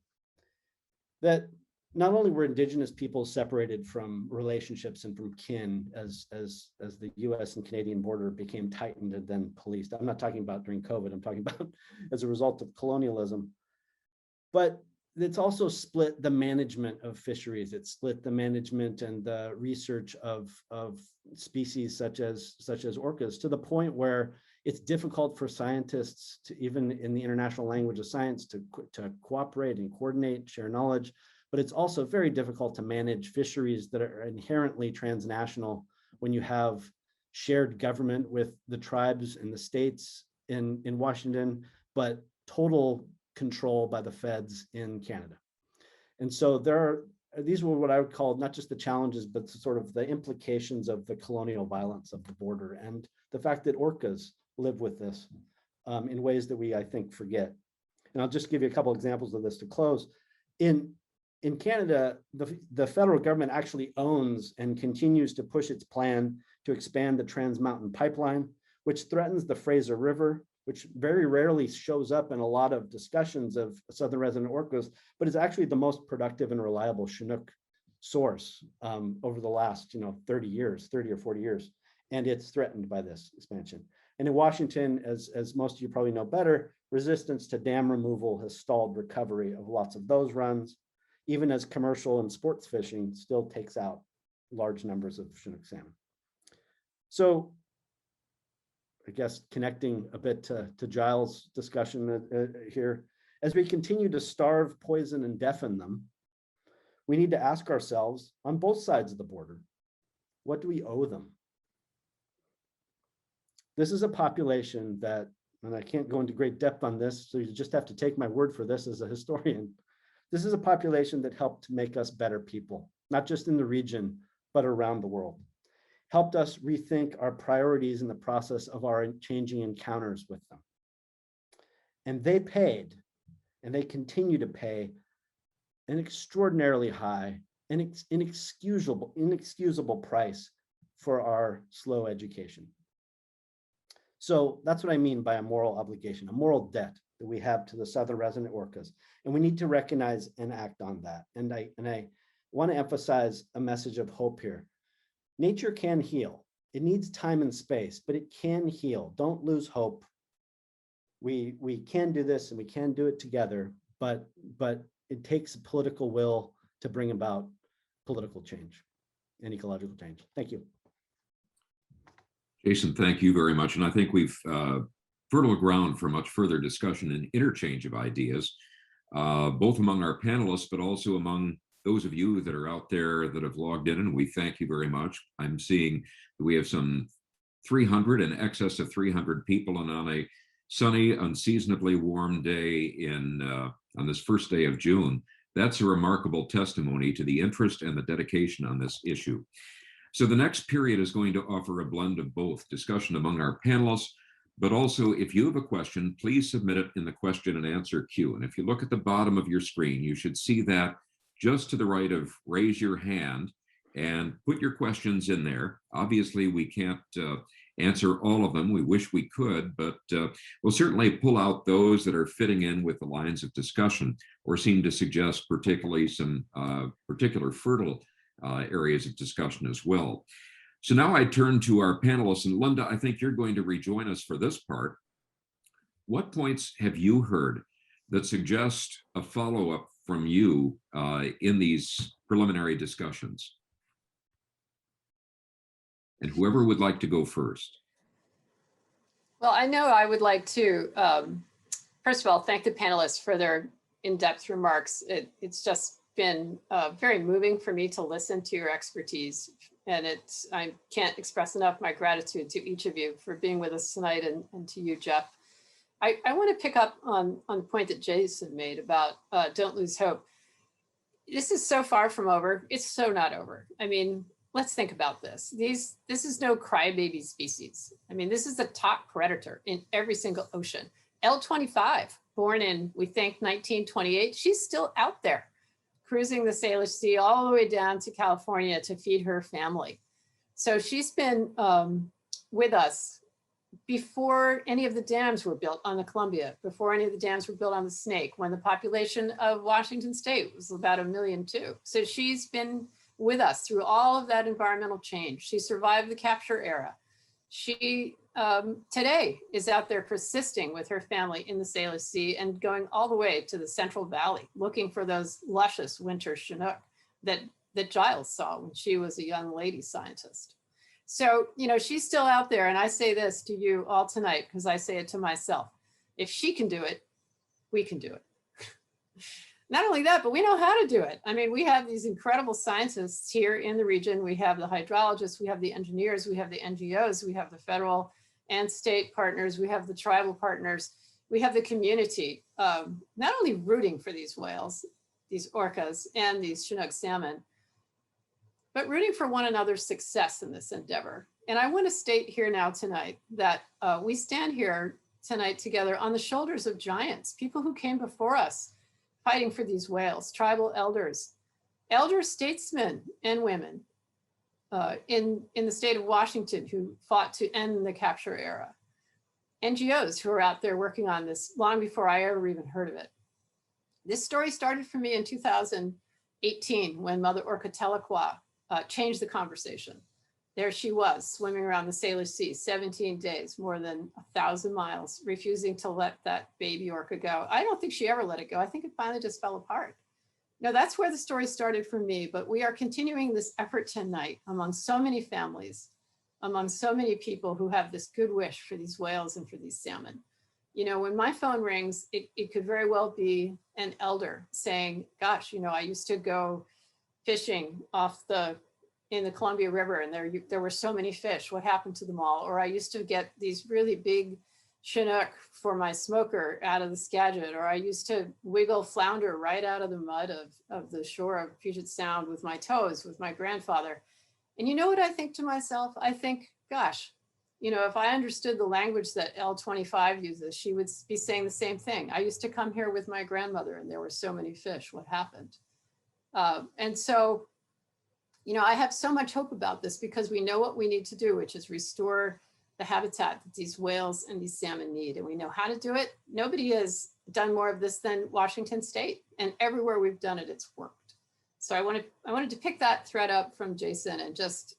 that not only were indigenous peoples separated from relationships and from kin as the US and Canadian border became tightened and then policed. I'm not talking about during COVID, I'm talking about as a result of colonialism, but it's also split the management of fisheries. It split the management and the research of species such as orcas, to the point where it's difficult for scientists to, even in the international language of science, to cooperate and coordinate, share knowledge. But it's also very difficult to manage fisheries that are inherently transnational when you have shared government with the tribes and the states in Washington, but total control by the feds in Canada. And so these were what I would call not just the challenges, but sort of the implications of the colonial violence of the border and the fact that orcas live with this in ways that we, I think, forget. And I'll just give you a couple examples of this to close. In Canada, the federal government actually owns and continues to push its plan to expand the Trans Mountain Pipeline, which threatens the Fraser River, which very rarely shows up in a lot of discussions of southern resident orcas, but is actually the most productive and reliable Chinook source over the last 30 or 40 years. And it's threatened by this expansion. And in Washington, as most of you probably know better, resistance to dam removal has stalled recovery of lots of those runs, even as commercial and sports fishing still takes out large numbers of Chinook salmon. So I guess connecting a bit to Giles' discussion here, as we continue to starve, poison, and deafen them, we need to ask ourselves on both sides of the border, what do we owe them? This is a population that, and I can't go into great depth on this, so you just have to take my word for this as a historian. This is a population that helped make us better people, not just in the region, but around the world. Helped us rethink our priorities in the process of our changing encounters with them. And they paid, and they continue to pay, an extraordinarily high and inexcusable price for our slow education. So that's what I mean by a moral obligation, a moral debt that we have to the Southern resident orcas. And we need to recognize and act on that. And I want to emphasize a message of hope here. Nature can heal. It needs time and space, but it can heal. Don't lose hope. We can do this and we can do it together, but it takes a political will to bring about political change and ecological change. Thank you. Jason, thank you very much. And I think we've fertile ground for much further discussion and interchange of ideas, both among our panelists, but also among those of you that are out there that have logged in, and we thank you very much. I'm seeing that we have some 300, in excess of 300 people, and on a sunny, unseasonably warm day on this first day of June, that's a remarkable testimony to the interest and the dedication on this issue. So the next period is going to offer a blend of both discussion among our panelists, but also if you have a question, please submit it in the question and answer queue. And if you look at the bottom of your screen, you should see that just to the right of raise your hand and put your questions in there. Obviously, we can't answer all of them. We wish we could, but we'll certainly pull out those that are fitting in with the lines of discussion or seem to suggest particularly some particular fertile areas of discussion as well. So now I turn to our panelists, and Linda, I think you're going to rejoin us for this part. What points have you heard that suggest a follow-up from you in these preliminary discussions? And whoever would like to go first. Well, I know I would like to, first of all, thank the panelists for their in-depth remarks. It's just been very moving for me to listen to your expertise. And I can't express enough my gratitude to each of you for being with us tonight, and to you, Jeff. I want to pick up on the point that Jason made about don't lose hope. This is so far from over. It's so not over. I mean, let's think about this. This is no crybaby species. I mean, this is the top predator in every single ocean. L25, born in, we think, 1928, she's still out there cruising the Salish Sea all the way down to California to feed her family. So she's been with us before any of the dams were built on the Columbia, before any of the dams were built on the Snake, when the population of Washington State was about 1.2 million. So she's been with us through all of that environmental change. She survived the capture era. She today is out there persisting with her family in the Salish Sea and going all the way to the Central Valley, looking for those luscious winter Chinook that Giles saw when she was a young lady scientist. So, you know, she's still out there. And I say this to you all tonight, because I say it to myself. If she can do it, we can do it. Not only that, but we know how to do it. I mean, we have these incredible scientists here in the region. We have the hydrologists, we have the engineers, we have the NGOs, we have the federal and state partners, we have the tribal partners, we have the community, not only rooting for these whales, these orcas, and these Chinook salmon, but rooting for one another's success in this endeavor. And I want to state here now tonight that we stand here tonight together on the shoulders of giants, people who came before us, fighting for these whales, tribal elders, elder statesmen and women in the state of Washington who fought to end the capture era, NGOs who are out there working on this long before I ever even heard of it. This story started for me in 2018 when Mother Orca Tahlequah changed the conversation. There she was swimming around the Salish Sea, 17 days, more than 1,000 miles, refusing to let that baby orca go. I don't think she ever let it go. I think it finally just fell apart. Now that's where the story started for me, but we are continuing this effort tonight among so many families, among so many people who have this good wish for these whales and for these salmon. You know, when my phone rings, it could very well be an elder saying, gosh, you know, I used to go fishing in the Columbia River, and there were so many fish. What happened to them all? Or I used to get these really big Chinook for my smoker out of the Skagit, or I used to wiggle flounder right out of the mud of the shore of Puget Sound with my toes with my grandfather. And you know what I think to myself? I think, gosh, you know, if I understood the language that L25 uses, she would be saying the same thing. I used to come here with my grandmother and there were so many fish. What happened? And so, you know, I have so much hope about this because we know what we need to do, which is restore the habitat that these whales and these salmon need. And we know how to do it. Nobody has done more of this than Washington State. And everywhere we've done it, it's worked. So I wanted to pick that thread up from Jason and just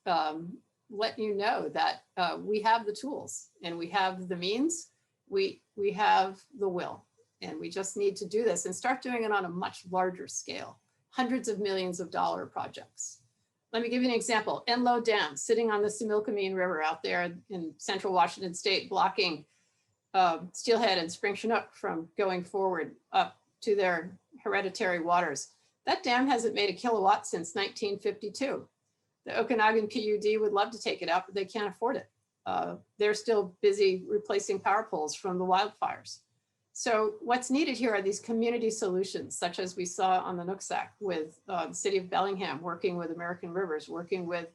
let you know that we have the tools and we have the means, we have the will, and we just need to do this and start doing it on a much larger scale, hundreds of millions of dollar projects. Let me give you an example. Enlow Dam, sitting on the Similkameen River out there in central Washington State, blocking Steelhead and Spring Chinook from going forward up to their hereditary waters. That dam hasn't made a kilowatt since 1952. The Okanagan PUD would love to take it out, but they can't afford it. They're still busy replacing power poles from the wildfires. So what's needed here are these community solutions, such as we saw on the Nooksack with the city of Bellingham, working with American Rivers, working with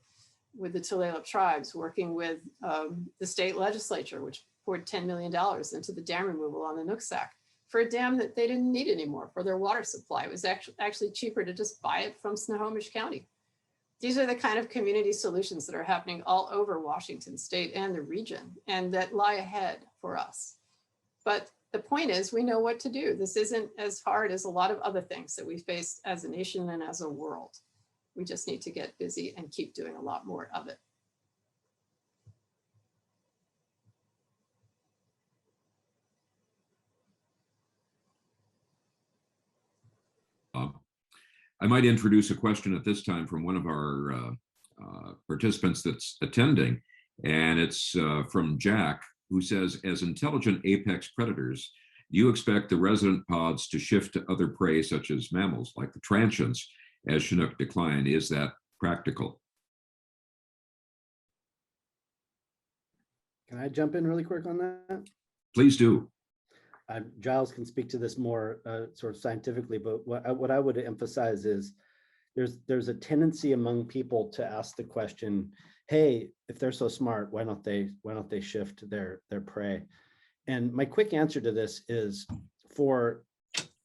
the Tulalip tribes, working with the state legislature, which poured $10 million into the dam removal on the Nooksack for a dam that they didn't need anymore for their water supply. It was actually cheaper to just buy it from Snohomish County. These are the kind of community solutions that are happening all over Washington State and the region, and that lie ahead for us. But the point is, we know what to do. This isn't as hard as a lot of other things that we face as a nation and as a world. We just need to get busy and keep doing a lot more of it. I might introduce a question at this time from one of our participants that's attending, and it's from Jack, who says, as intelligent apex predators, you expect the resident pods to shift to other prey such as mammals like the transients as Chinook decline. Is that practical? Can I jump in really quick on that? Please do. Giles can speak to this more sort of scientifically, but what I would emphasize is there's a tendency among people to ask the question, hey, if they're so smart, why don't they shift their prey? And my quick answer to this is, for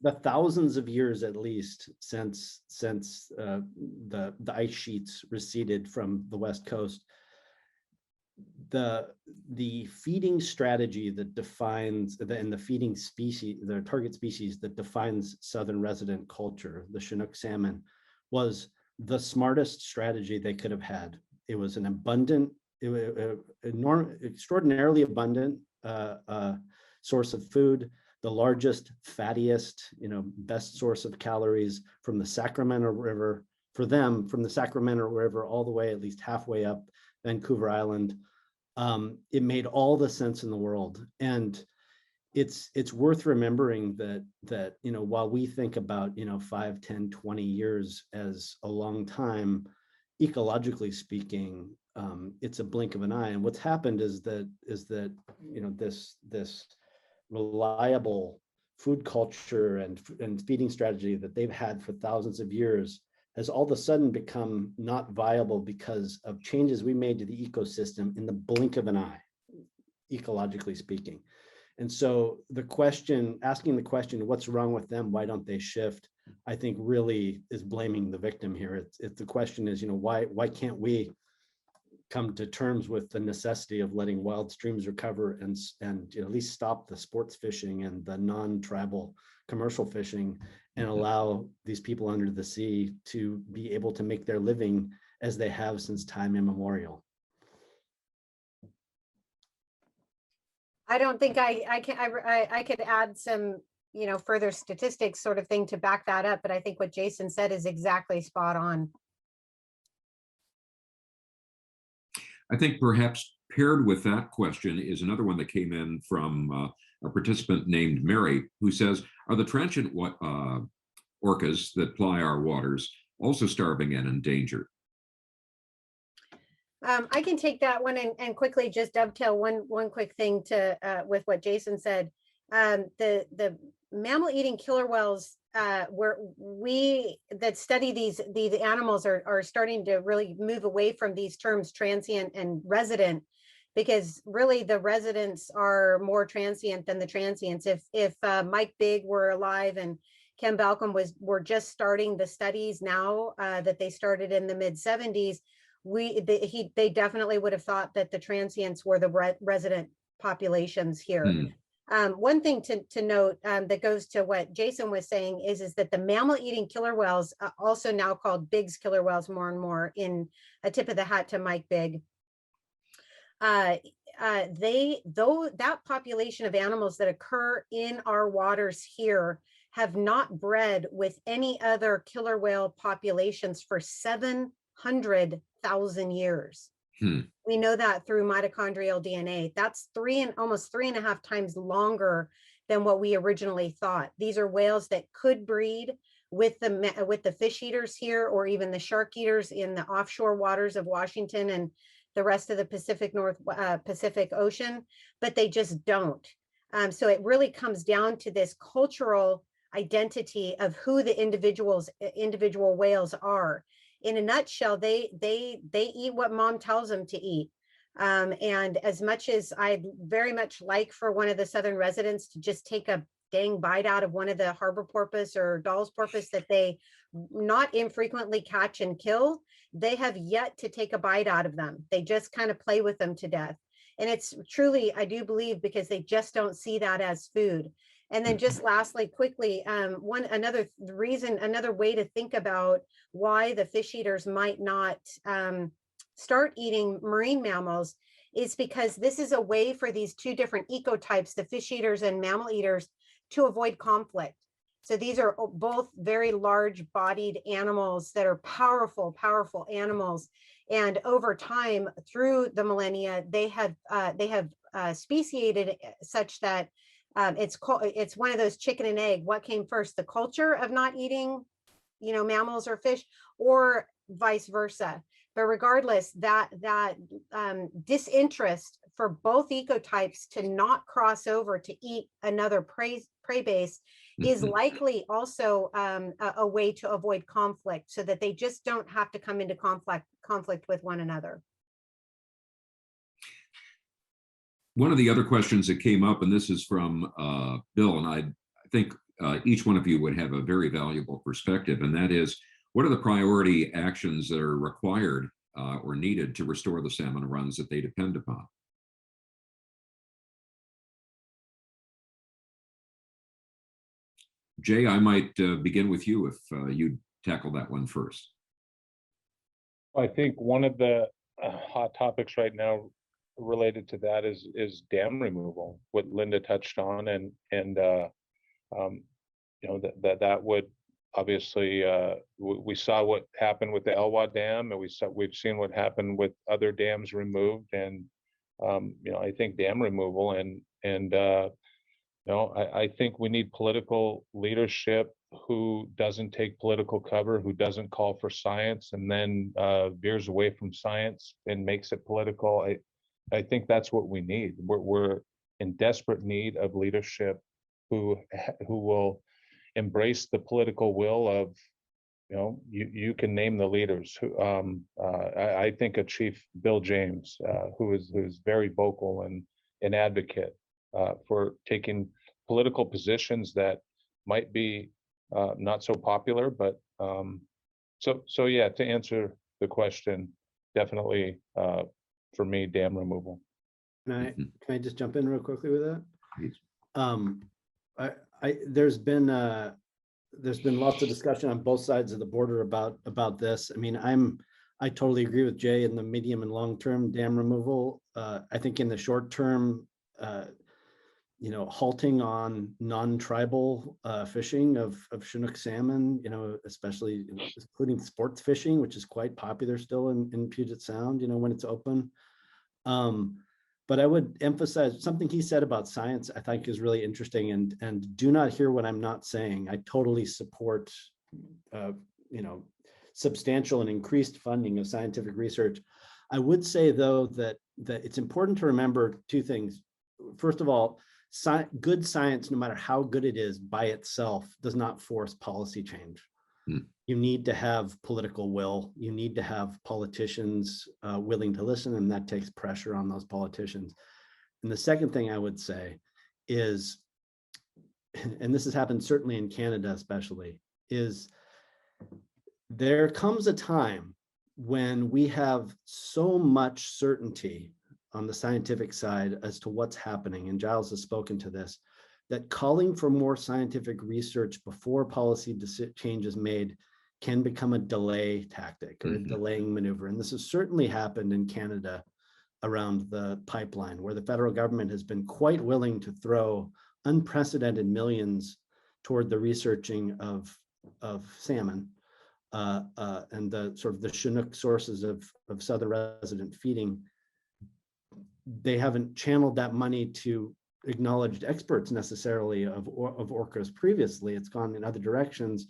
the thousands of years at least since the ice sheets receded from the West Coast, the feeding strategy that defines the feeding species, the target species that defines southern resident culture, the Chinook salmon, was the smartest strategy they could have had. It was an abundant, extraordinarily abundant source of food, the largest, fattiest, best source of calories from the Sacramento River, for them, from the Sacramento River all the way at least halfway up Vancouver Island. It made all the sense in the world. And it's worth remembering that while we think about 5, 10, 20 years as a long time, ecologically speaking, it's a blink of an eye. And what's happened is that this reliable food culture and feeding strategy that they've had for thousands of years has all of a sudden become not viable because of changes we made to the ecosystem in the blink of an eye, ecologically speaking. And so asking the question, what's wrong with them? Why don't they shift? I think really is blaming the victim here. It's the question is, why can't we come to terms with the necessity of letting wild streams recover and at least stop the sports fishing and the non-tribal commercial fishing and allow these people under the sea to be able to make their living as they have since time immemorial. I don't think I could add some, further statistics sort of thing to back that up, but I think what Jason said is exactly spot on. I think perhaps paired with that question is another one that came in from a participant named Mary, who says, are the transient orcas that ply our waters also starving and endangered? I can take that one and quickly just dovetail one quick thing to with what Jason said. The mammal-eating killer whales, that study these animals are starting to really move away from these terms transient and resident, because really the residents are more transient than the transients. If Mike Bigg were alive and Ken Balcom were just starting the studies now that they started in the mid 70s. They definitely would have thought that the transients were the resident populations here. One thing to note that goes to what Jason was saying is that the mammal-eating killer whales, also now called Biggs killer whales more and more, in a tip of the hat to Mike Bigg, that population of animals that occur in our waters here have not bred with any other killer whale populations for 700,000 years. We know that through mitochondrial DNA. That's almost 3.5 times longer than what we originally thought. These are whales that could breed with the fish eaters here, or even the shark eaters in the offshore waters of Washington and the rest of the Pacific Pacific Ocean, but they just don't. So it really comes down to this cultural identity of who the individual whales are. In a nutshell, they eat what mom tells them to eat. And as much as I'd very much like for one of the southern residents to just take a dang bite out of one of the harbor porpoise or Dall's porpoise that they not infrequently catch and kill, they have yet to take a bite out of them. They just kind of play with them to death. And it's truly, I do believe, because they just don't see that as food. And then just lastly, quickly, another way to think about why the fish eaters might not start eating marine mammals is because this is a way for these two different ecotypes, the fish eaters and mammal eaters, to avoid conflict. So these are both very large bodied animals that are powerful, powerful animals. And over time, through the millennia, they have speciated such that it's one of those chicken and egg. What came first, the culture of not eating, mammals or fish, or vice versa? But regardless, that disinterest for both ecotypes to not cross over to eat another prey base is likely also a way to avoid conflict, so that they just don't have to come into conflict with one another. One of the other questions that came up, and this is from Bill, and I think each one of you would have a very valuable perspective, and that is, what are the priority actions that are required or needed to restore the salmon runs that they depend upon? Jay, I might begin with you if you tackle that one first. I think one of the hot topics right now related to that is dam removal, what Linda touched on, and that would obviously, we saw what happened with the Elwha Dam, and we've seen what happened with other dams removed, and I think dam removal I think we need political leadership who doesn't take political cover, who doesn't call for science and then veers away from science and makes it political. I think that's what we need. We're in desperate need of leadership who will embrace the political will of, you can name the leaders. I think of Chief Bill James, who's very vocal and an advocate for taking political positions that might be not so popular, but so yeah, to answer the question, definitely for me, dam removal. Can I just jump in real quickly with that? Please. There's been lots of discussion on both sides of the border about this. I mean, I totally agree with Jay in the medium and long-term dam removal. I think in the short term, halting on non-tribal fishing of Chinook salmon, especially including sports fishing, which is quite popular still in Puget Sound, when it's open. But I would emphasize something he said about science, I think is really interesting, and do not hear what I'm not saying. I totally support, substantial and increased funding of scientific research. I would say, though, that it's important to remember two things. First of all, good science, no matter how good it is by itself, does not force policy change. You need to have political will. You need to have politicians willing to listen, and that takes pressure on those politicians. And the second thing I would say is and this has happened certainly in Canada especially, is there comes a time when we have so much certainty on the scientific side as to what's happening, and Giles has spoken to this, that calling for more scientific research before policy change is made can become a delay tactic or a delaying maneuver. And this has certainly happened in Canada around the pipeline, where the federal government has been quite willing to throw unprecedented millions toward the researching of salmon and the sort of the Chinook sources of southern resident feeding. They haven't channeled that money to acknowledged experts necessarily of orcas previously. It's gone in other directions,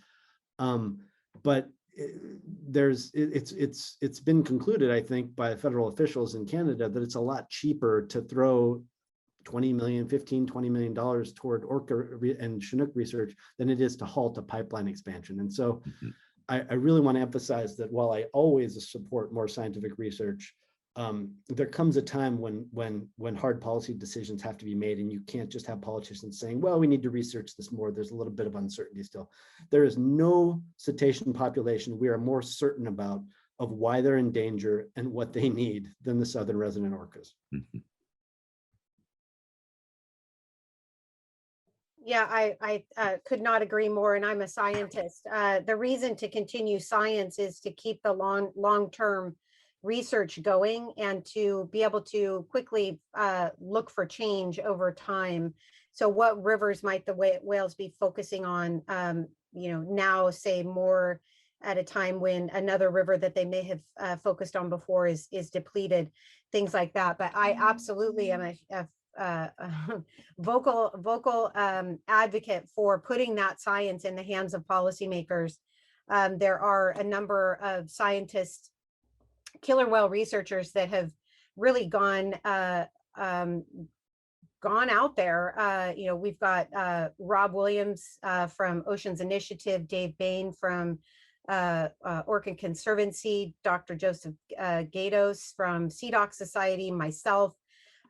but it's been concluded, I think, by federal officials in Canada that it's a lot cheaper to throw 20 million, 15, $20 million toward orca and Chinook research than it is to halt a pipeline expansion. And so I really want to emphasize that while I always support more scientific research, there comes a time when hard policy decisions have to be made, and you can't just have politicians saying, well, we need to research this more. There's a little bit of uncertainty still. There is no cetacean population we are more certain about of why they're in danger and what they need than the southern resident orcas. Yeah, I could not agree more, and I'm a scientist. The reason to continue science is to keep the long-term research going and to be able to quickly look for change over time. So what rivers might the whales be focusing on, now, say, more at a time when another river that they may have focused on before is depleted, things like that. But I absolutely am a vocal advocate for putting that science in the hands of policymakers. There are a number of scientists, killer whale researchers, that have really gone out there. We've got Rob Williams from Oceans Initiative, Dave Bain from Orca Conservancy, Dr. Joseph Gatos from CDOC Society, myself,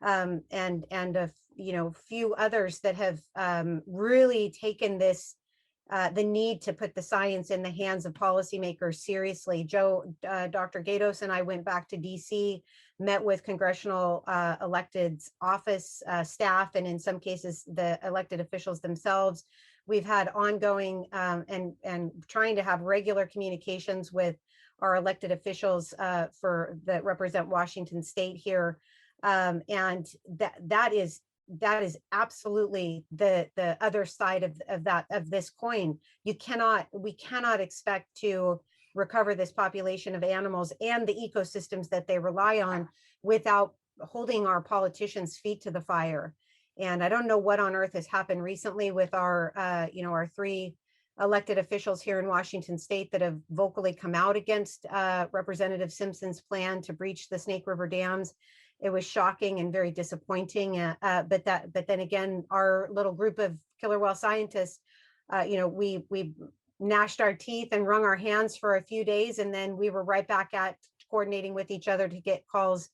and a few others that have really taken this, the need to put the science in the hands of policymakers seriously. Dr. Gatos and I went back to DC, met with congressional elected office staff, and in some cases the elected officials themselves. We've had ongoing and trying to have regular communications with our elected officials that represent Washington State here. And that is absolutely the other side of this coin. We cannot expect to recover this population of animals and the ecosystems that they rely on without holding our politicians' feet to the fire. And I don't know what on earth has happened recently with our our 3 elected officials here in Washington State that have vocally come out against Representative Simpson's plan to breach the Snake River dams. It was shocking and very disappointing. But then again, our little group of killer whale scientists, we gnashed our teeth and wrung our hands for a few days, and then we were right back at coordinating with each other to get calls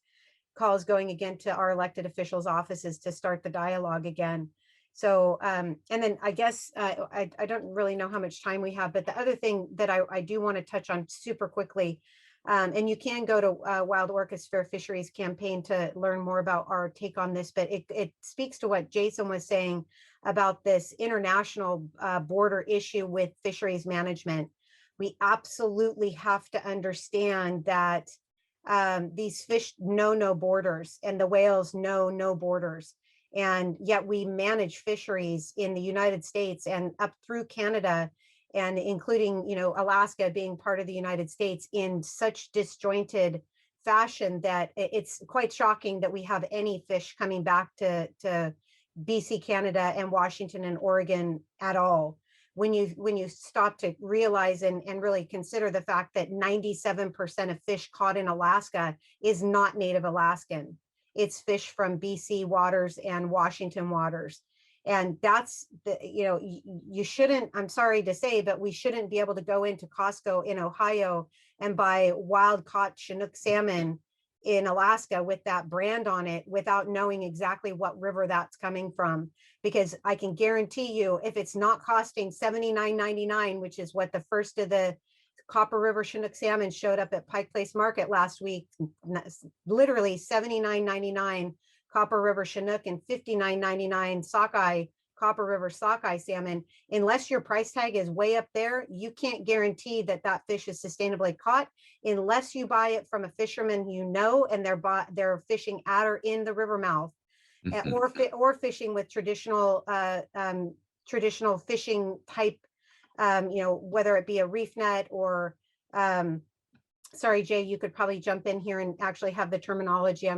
going again to our elected officials' offices to start the dialogue again. So, and then I guess I don't really know how much time we have, but the other thing that I do want to touch on super quickly. And you can go to Wild Orcas Fair Fisheries campaign to learn more about our take on this, but it speaks to what Jason was saying about this international border issue with fisheries management. We absolutely have to understand that these fish know no borders, and the whales know no borders. And yet we manage fisheries in the United States and up through Canada, and including, Alaska being part of the United States, in such disjointed fashion that it's quite shocking that we have any fish coming back to BC, Canada, and Washington and Oregon at all. When you stop to realize and really consider the fact that 97% of fish caught in Alaska is not native Alaskan. It's fish from BC waters and Washington waters. And that's you shouldn't, I'm sorry to say, but we shouldn't be able to go into Costco in Ohio and buy wild caught Chinook salmon in Alaska with that brand on it without knowing exactly what river that's coming from. Because I can guarantee you, if it's not costing $79.99, which is what the first of the Copper River Chinook salmon showed up at Pike Place Market last week, literally $79.99 Copper River Chinook and $59.99 sockeye, Copper River sockeye salmon. Unless your price tag is way up there, you can't guarantee that that fish is sustainably caught unless you buy it from a fisherman you know, and they're fishing at or in the river mouth, or fishing with traditional traditional fishing type, whether it be a reef net or sorry, Jay, you could probably jump in here and actually have the terminology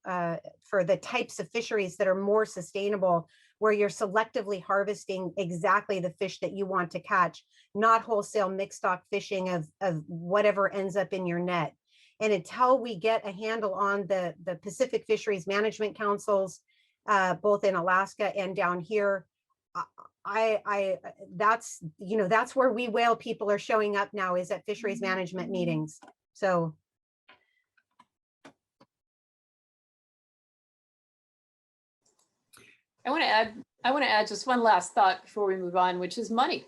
for the types of fisheries that are more sustainable, where you're selectively harvesting exactly the fish that you want to catch, not wholesale mixed stock fishing of whatever ends up in your net. And until we get a handle on the Pacific Fisheries Management Councils, both in Alaska and down here, that's where we whale people are showing up now, is at fisheries management meetings. So I want to add just one last thought before we move on, which is money.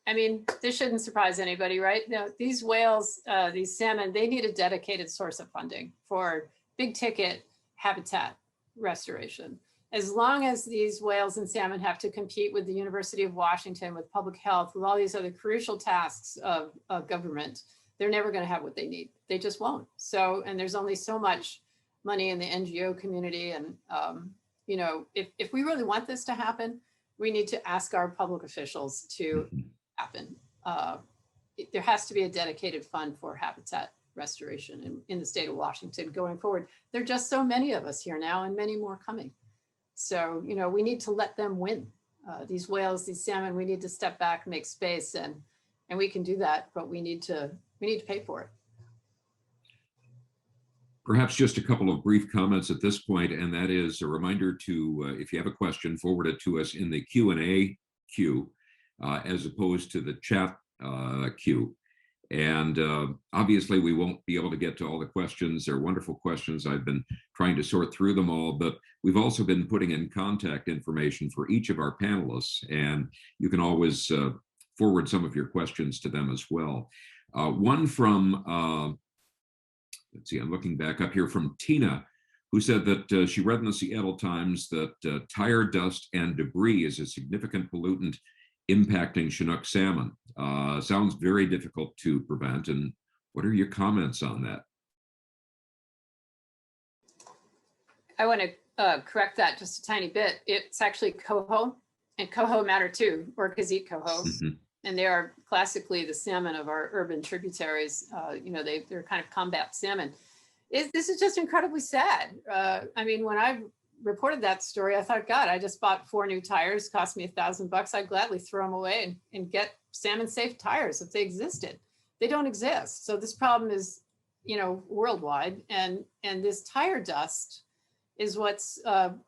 I mean, this shouldn't surprise anybody, right? Now, these whales, these salmon, they need a dedicated source of funding for big ticket habitat restoration. As long as these whales and salmon have to compete with the University of Washington, with public health, with all these other crucial tasks of government, they're never going to have what they need. They just won't. So, and there's only so much money in the NGO community. And, if we really want this to happen, we need to ask our public officials to happen. There has to be a dedicated fund for habitat restoration in the state of Washington going forward. There are just so many of us here now, and many more coming. So, we need to let them win. These whales, these salmon, we need to step back, make space, and we can do that, but we need to pay for it. Perhaps just a couple of brief comments at this point, and that is a reminder to, if you have a question, forward it to us in the Q&A queue, as opposed to the chat queue. And obviously, we won't be able to get to all the questions. They're wonderful questions. I've been trying to sort through them all, but we've also been putting in contact information for each of our panelists, and you can always forward some of your questions to them as well. One from, let's see, I'm looking back up here, from Tina, who said that she read in the Seattle Times that tire dust and debris is a significant pollutant impacting Chinook salmon. Sounds very difficult to prevent. And what are your comments on that? I want to correct that just a tiny bit. It's actually coho, and coho matter too. Orcas eat coho. And they are classically the salmon of our urban tributaries. They're kind of combat salmon. This is just incredibly sad. I mean, when I reported that story, I thought, God, I just bought 4 new tires, cost me $1,000. I'd gladly throw them away and get salmon safe tires if they existed. They don't exist. So this problem is, worldwide. And this tire dust is what's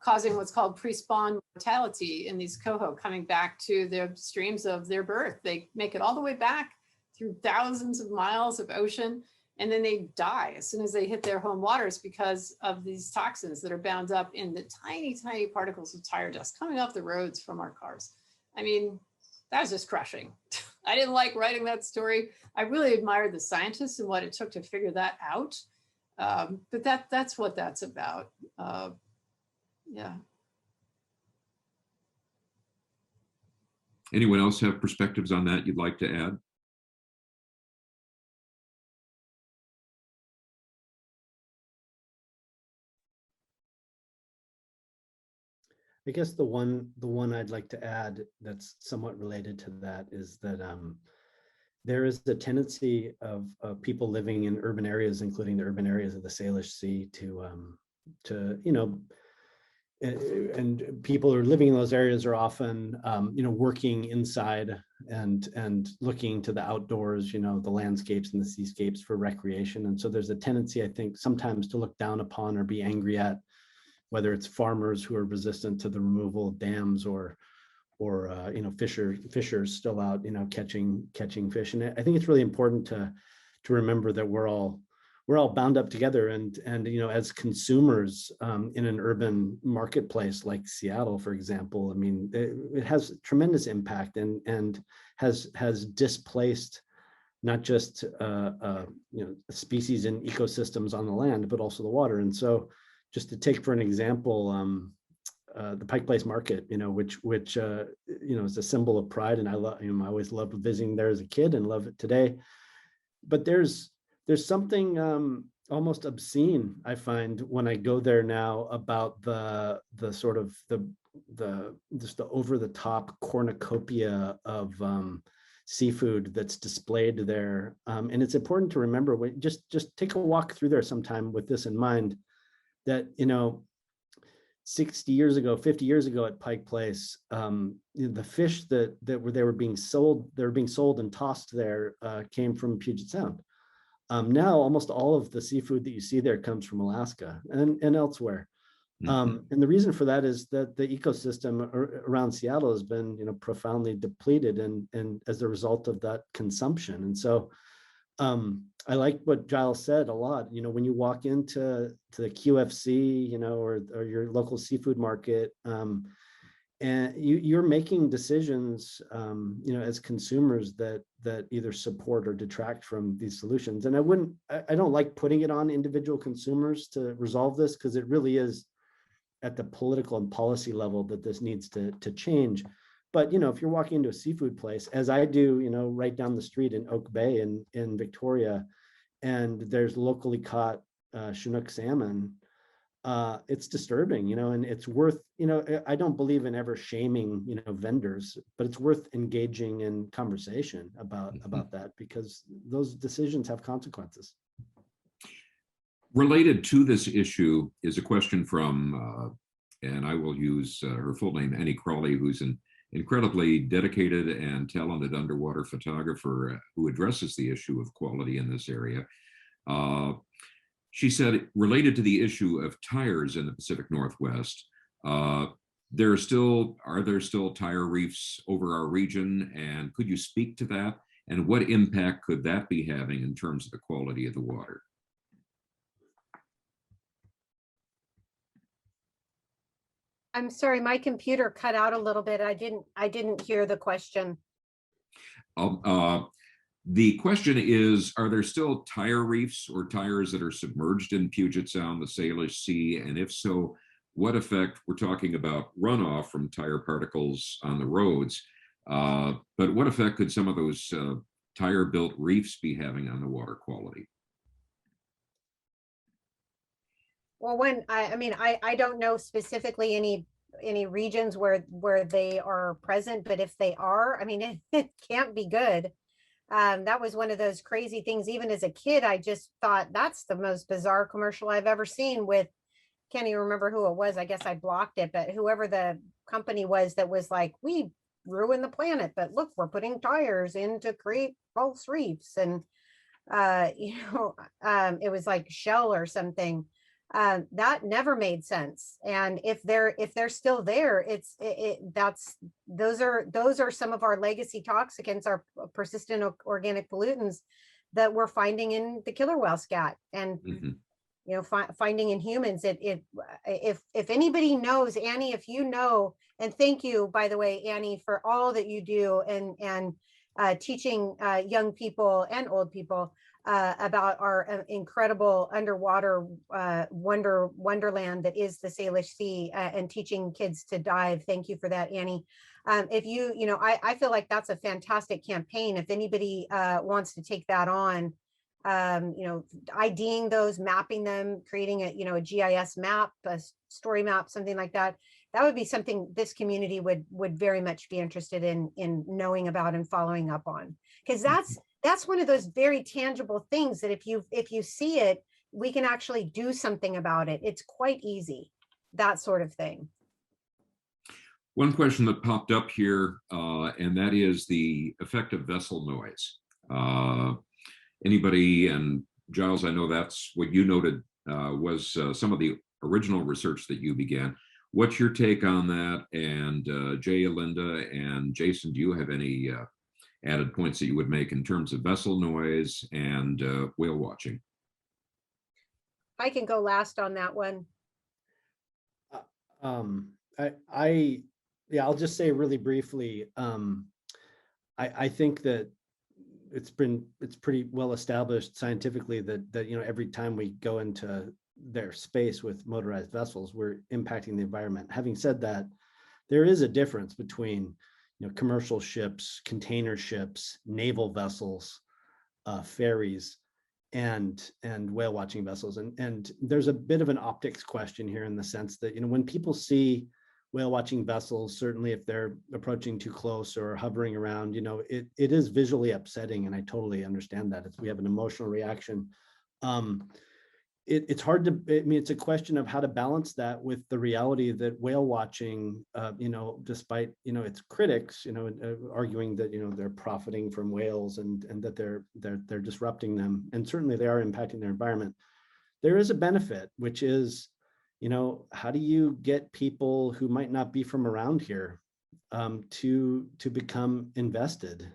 causing what's called pre-spawn mortality in these coho coming back to the streams of their birth. They make it all the way back through thousands of miles of ocean, and then they die as soon as they hit their home waters because of these toxins that are bound up in the tiny, tiny particles of tire dust coming off the roads from our cars. I mean, that was just crushing. I didn't like writing that story. I really admired the scientists and what it took to figure that out. But that's what that's about. Yeah. Anyone else have perspectives on that you'd like to add? I guess the one I'd like to add that's somewhat related to that is that there is the tendency of people living in urban areas, including the urban areas of the Salish Sea, and people who are living in those areas are often, working inside and looking to the outdoors, the landscapes and the seascapes for recreation. And so there's a tendency, I think, sometimes to look down upon or be angry at, whether it's farmers who are resistant to the removal of dams or fishers still out, catching fish. And I think it's really important to remember that we're all we're all bound up together. And you know, as consumers in an urban marketplace like Seattle, for example, I mean, it has tremendous impact and has displaced not just you know, species and ecosystems on the land, but also the water. And so, just to take for an example, the Pike Place Market, you know, which you know, is a symbol of pride, and I love, you know, I always loved visiting there as a kid and love it today. But there's something almost obscene, I find, when I go there now about the sort of the just the over the top cornucopia of seafood that's displayed there. And it's important to remember, just take a walk through there sometime with this in mind, that, you know, 60 years ago, 50 years ago at Pike Place, you know, the fish that they were being sold and tossed there came from Puget Sound. Now almost all of the seafood that you see there comes from Alaska and elsewhere. And the reason for that is that the ecosystem around Seattle has been, you know, profoundly depleted and as a result of that consumption. And so I like what Giles said a lot. You know, when you walk into the QFC, you know, or your local seafood market, and you're making decisions, you know, as consumers that either support or detract from these solutions. And I don't like putting it on individual consumers to resolve this, because it really is at the political and policy level that this needs to change. But, you know, if you're walking into a seafood place, as I do, you know, right down the street in Oak Bay in Victoria, and there's locally caught Chinook salmon, it's disturbing, you know, and it's worth, you know, I don't believe in ever shaming, you know, vendors, but it's worth engaging in conversation about that, because those decisions have consequences. Related to this issue is a question from, and I will use her full name, Annie Crawley, who's an incredibly dedicated and talented underwater photographer who addresses the issue of quality in this area. She said, related to the issue of tires in the Pacific Northwest, are there still tire reefs over our region? And could you speak to that? And what impact could that be having in terms of the quality of the water? I'm sorry, my computer cut out a little bit. I didn't hear the question. The question is, are there still tire reefs or tires that are submerged in Puget Sound, the Salish Sea? And if so, what effect? We're talking about runoff from tire particles on the roads, but what effect could some of those tire-built reefs be having on the water quality? Well, I don't know specifically any regions where they are present, but if they are, I mean, it can't be good. That was one of those crazy things. Even as a kid, I just thought that's the most bizarre commercial I've ever seen with, can't even remember who it was. I guess I blocked it, but whoever the company was that was like, we ruin the planet, but look, we're putting tires in to create false reefs. And, you know, it was like Shell or something. That never made sense. And if they're still there, those are some of our legacy toxicants, our persistent organic pollutants that we're finding in the killer whale scat, and you know, finding in humans. If anybody knows, Annie, if you know, and thank you, by the way, Annie, for all that you do and teaching young people and old people about our incredible underwater wonderland that is the Salish Sea, and teaching kids to dive. Thank you for that, Annie. If you know, I feel like that's a fantastic campaign. If anybody wants to take that on, you know, IDing those, mapping them, creating a, you know, a GIS map, a story map, something like that. That would be something this community would very much be interested in knowing about and following up on, because that's one of those very tangible things that if you see it, we can actually do something about it. It's quite easy, that sort of thing. One question that popped up here, and that is the effect of vessel noise. Anybody, and Giles, I know that's what you noted was some of the original research that you began. What's your take on that? And Jay, Linda, and Jason, do you have any added points that you would make in terms of vessel noise and whale watching? I can go last on that one. Yeah, I'll just say really briefly. I think that it's pretty well established scientifically that every time we go into their space with motorized vessels, we're impacting the environment. Having said that, there is a difference between commercial ships, container ships, naval vessels, ferries, and whale watching vessels. And there's a bit of an optics question here in the sense that when people see whale watching vessels, certainly if they're approaching too close or hovering around, it is visually upsetting, and I totally understand that. We have an emotional reaction. It's hard to, it's a question of how to balance that with the reality that whale watching, despite, its critics, arguing that, they're profiting from whales and that they're disrupting them. And certainly they are impacting their environment. There is a benefit, which is, how do you get people who might not be from around here to become invested?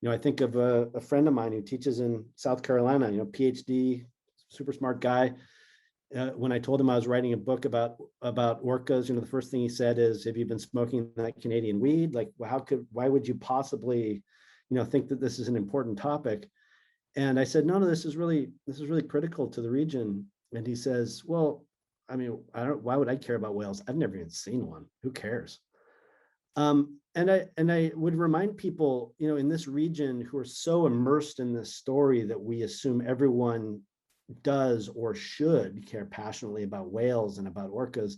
I think of a friend of mine who teaches in South Carolina, PhD, super smart guy. When I told him I was writing a book about orcas, the first thing he said is, "Have you been smoking that Canadian weed? Like, why would you possibly, think that this is an important topic?" And I said, no, this is really critical to the region. And he says, "Well, why would I care about whales? I've never even seen one. Who cares?" And I would remind people, in this region who are so immersed in this story that we assume everyone does or should care passionately about whales and about orcas,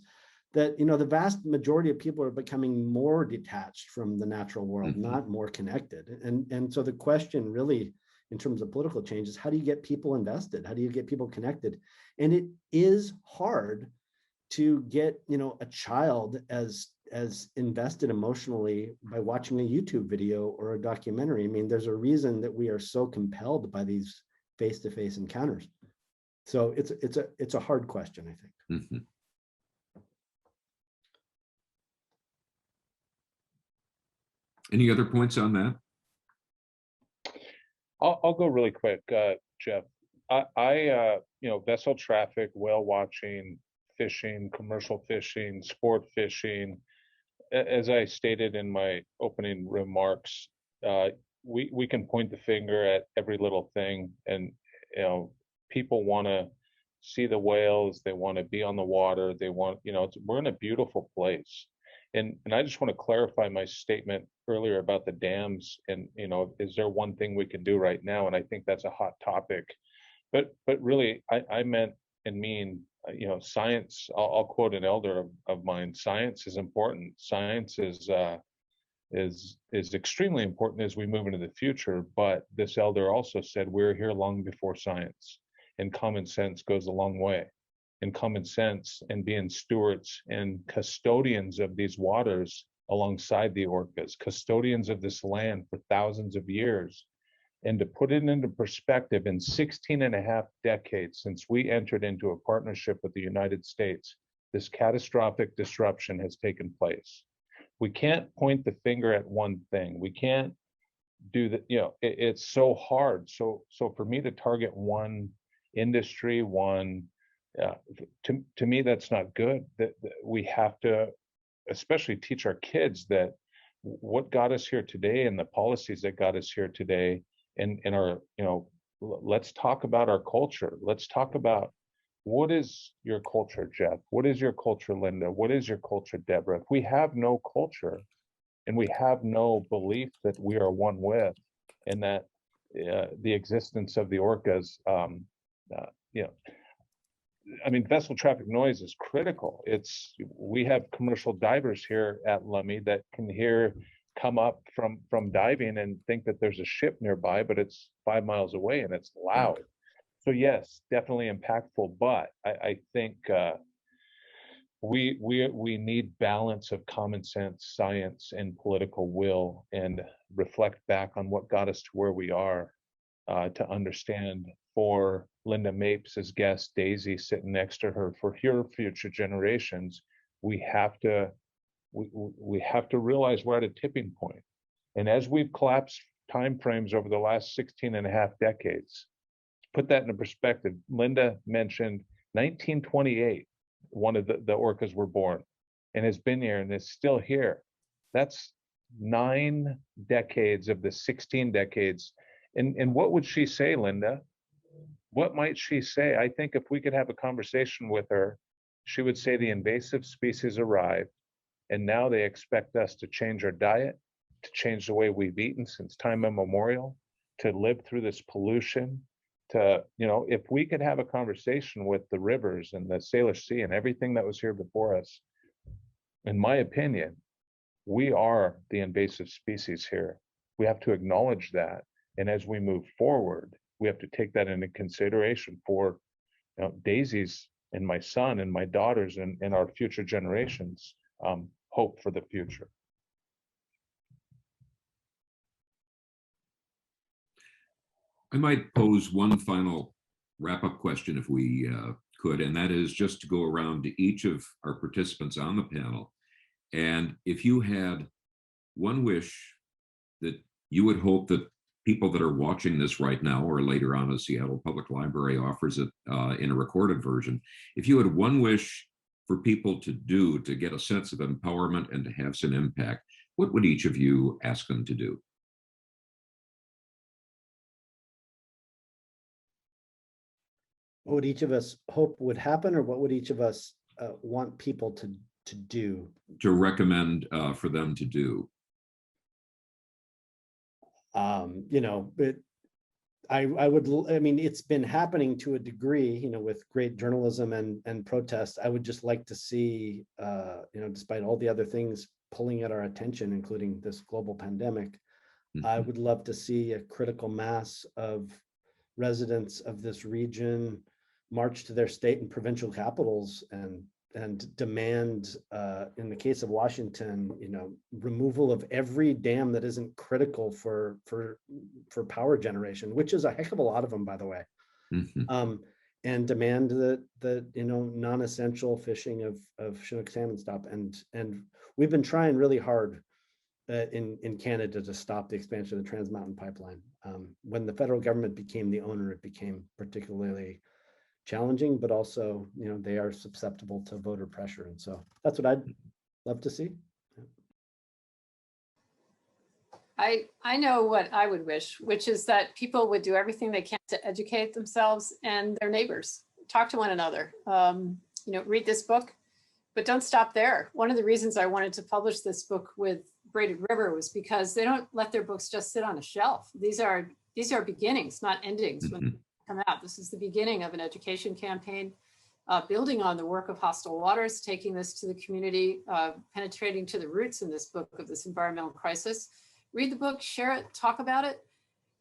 that, the vast majority of people are becoming more detached from the natural world, not more connected. And so the question really, in terms of political change, is how do you get people invested? How do you get people connected? And it is hard to get, a child as invested emotionally by watching a YouTube video or a documentary. There's a reason that we are so compelled by these face-to-face encounters. So it's a hard question, I think. Mm-hmm. Any other points on that? I'll go really quick, Jeff. I vessel traffic, whale watching, fishing, commercial fishing, sport fishing. As I stated in my opening remarks, we can point the finger at every little thing, and people want to see the whales, they want to be on the water, they want, we're in a beautiful place. And I just want to clarify my statement earlier about the dams and, is there one thing we can do right now? And I think that's a hot topic. But really, I meant and mean, science. I'll quote an elder of mine: science is important. Science is extremely important as we move into the future. But this elder also said we're here long before science, and common sense goes a long way. And common sense and being stewards and custodians of these waters alongside the orcas, custodians of this land for thousands of years. And to put it into perspective, in 16 and a half decades since we entered into a partnership with the United States, this catastrophic disruption has taken place. We can't point the finger at one thing. We can't do that. It's so hard. So for me to target one industry, to me, that's not good. That we have to, especially teach our kids that what got us here today and the policies that got us here today. And our, let's talk about our culture. Let's talk about, what is your culture, Jeff? What is your culture, Linda? What is your culture, Deborah? If we have no culture and we have no belief that we are one with, and that the existence of the orcas, vessel traffic noise is critical. We have commercial divers here at Lummi that can come up from diving and think that there's a ship nearby, but it's 5 miles away and it's loud. So yes, definitely impactful, but I think we need balance of common sense, science, and political will, and reflect back on what got us to where we are, to understand, for Linda Mapes as guest, Daisy sitting next to her, for her future generations, we have to realize we're at a tipping point. And as we've collapsed timeframes over the last 16 and a half decades, put that into perspective, Linda mentioned 1928, one of the orcas were born and has been here and is still here. That's 9 decades of the 16 decades. And what would she say, Linda? What might she say? I think if we could have a conversation with her, she would say the invasive species arrived, and now they expect us to change our diet, to change the way we've eaten since time immemorial, to live through this pollution, to, if we could have a conversation with the rivers and the Salish Sea and everything that was here before us, in my opinion, we are the invasive species here. We have to acknowledge that. And as we move forward, we have to take that into consideration for Daisy's and my son and my daughters and our future generations, hope for the future. I might pose one final wrap-up question if we could, and that is just to go around to each of our participants on the panel. And if you had one wish that you would hope that people that are watching this right now or later on as Seattle Public Library offers it in a recorded version, if you had one wish for people to do to get a sense of empowerment and to have some impact, what would each of you ask them to do? What would each of us hope would happen, or what would each of us want people to do? To recommend for them to do? I mean, it's been happening to a degree, with great journalism and protest. I would just like to see, despite all the other things pulling at our attention, including this global pandemic, I would love to see a critical mass of residents of this region march to their state and provincial capitals and demand, in the case of Washington, removal of every dam that isn't critical for power generation, which is a heck of a lot of them, by the way. And demand that non-essential fishing of Chinook salmon stop. And we've been trying really hard in Canada to stop the expansion of the Trans Mountain Pipeline. When the federal government became the owner, it became particularly challenging, but also, they are susceptible to voter pressure. And so that's what I'd love to see. I know what I would wish, which is that people would do everything they can to educate themselves and their neighbors, talk to one another, read this book, but don't stop there. One of the reasons I wanted to publish this book with Braided River was because they don't let their books just sit on a shelf. These are beginnings, not endings. When they come out, this is the beginning of an education campaign, building on the work of Hostile Waters, taking this to the community, penetrating to the roots in this book of this environmental crisis. Read the book, share it, talk about it.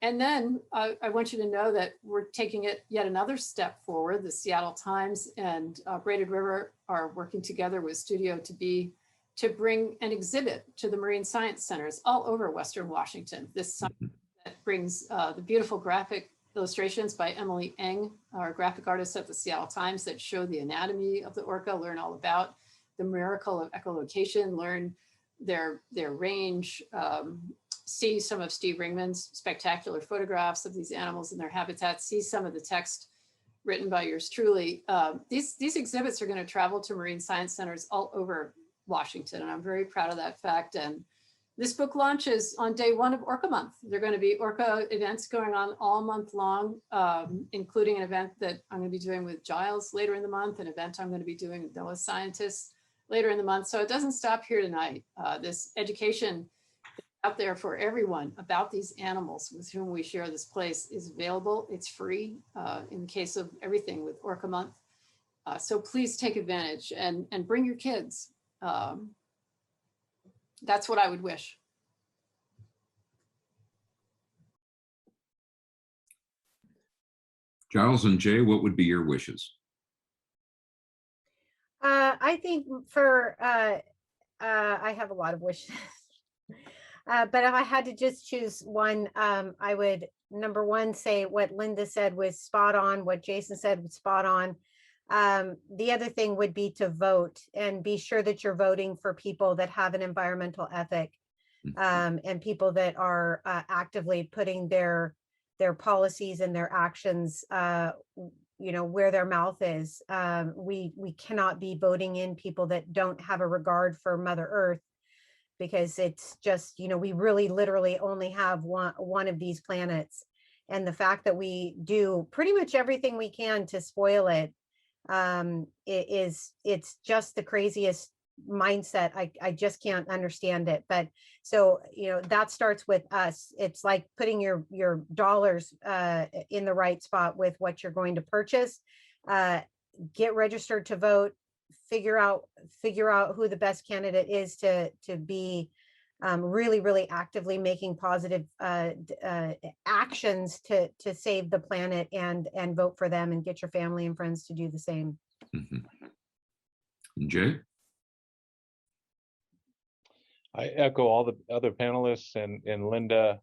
And then I want you to know that we're taking it yet another step forward. The Seattle Times and Braided River are working together with Studio to Be to bring an exhibit to the marine science centers all over Western Washington this summer that brings the beautiful graphic illustrations by Emily Eng, our graphic artist at the Seattle Times, that show the anatomy of the orca, learn all about the miracle of echolocation, learn their range, see some of Steve Ringman's spectacular photographs of these animals and their habitats, see some of the text written by yours truly. These exhibits are going to travel to marine science centers all over Washington, and I'm very proud of that fact. And this book launches on day 1 of Orca Month. There are going to be Orca events going on all month long, including an event that I'm going to be doing with Giles later in the month, an event I'm going to be doing with NOAA scientists later in the month. So it doesn't stop here tonight. This education out there for everyone about these animals with whom we share this place is available. It's free in the case of everything with Orca Month. So please take advantage and bring your kids. That's what I would wish. Giles and Jay, what would be your wishes? I think for, I have a lot of wishes, but if I had to just choose one, I would, number one, say what Linda said was spot on, what Jason said was spot on. The other thing would be to vote and be sure that you're voting for people that have an environmental ethic, and people that are actively putting their their policies and their actions, where their mouth is. We cannot be voting in people that don't have a regard for Mother Earth, because it's just, we really literally only have one of these planets. And the fact that we do pretty much everything we can to spoil it, it's just the craziest mindset. I just can't understand it. But so, that starts with us. It's like putting your dollars in the right spot with what you're going to purchase. Get registered to vote. Figure out who the best candidate is to be really actively making positive actions to save the planet, and vote for them, and get your family and friends to do the same. Mm-hmm. Jay? I echo all the other panelists, and Linda,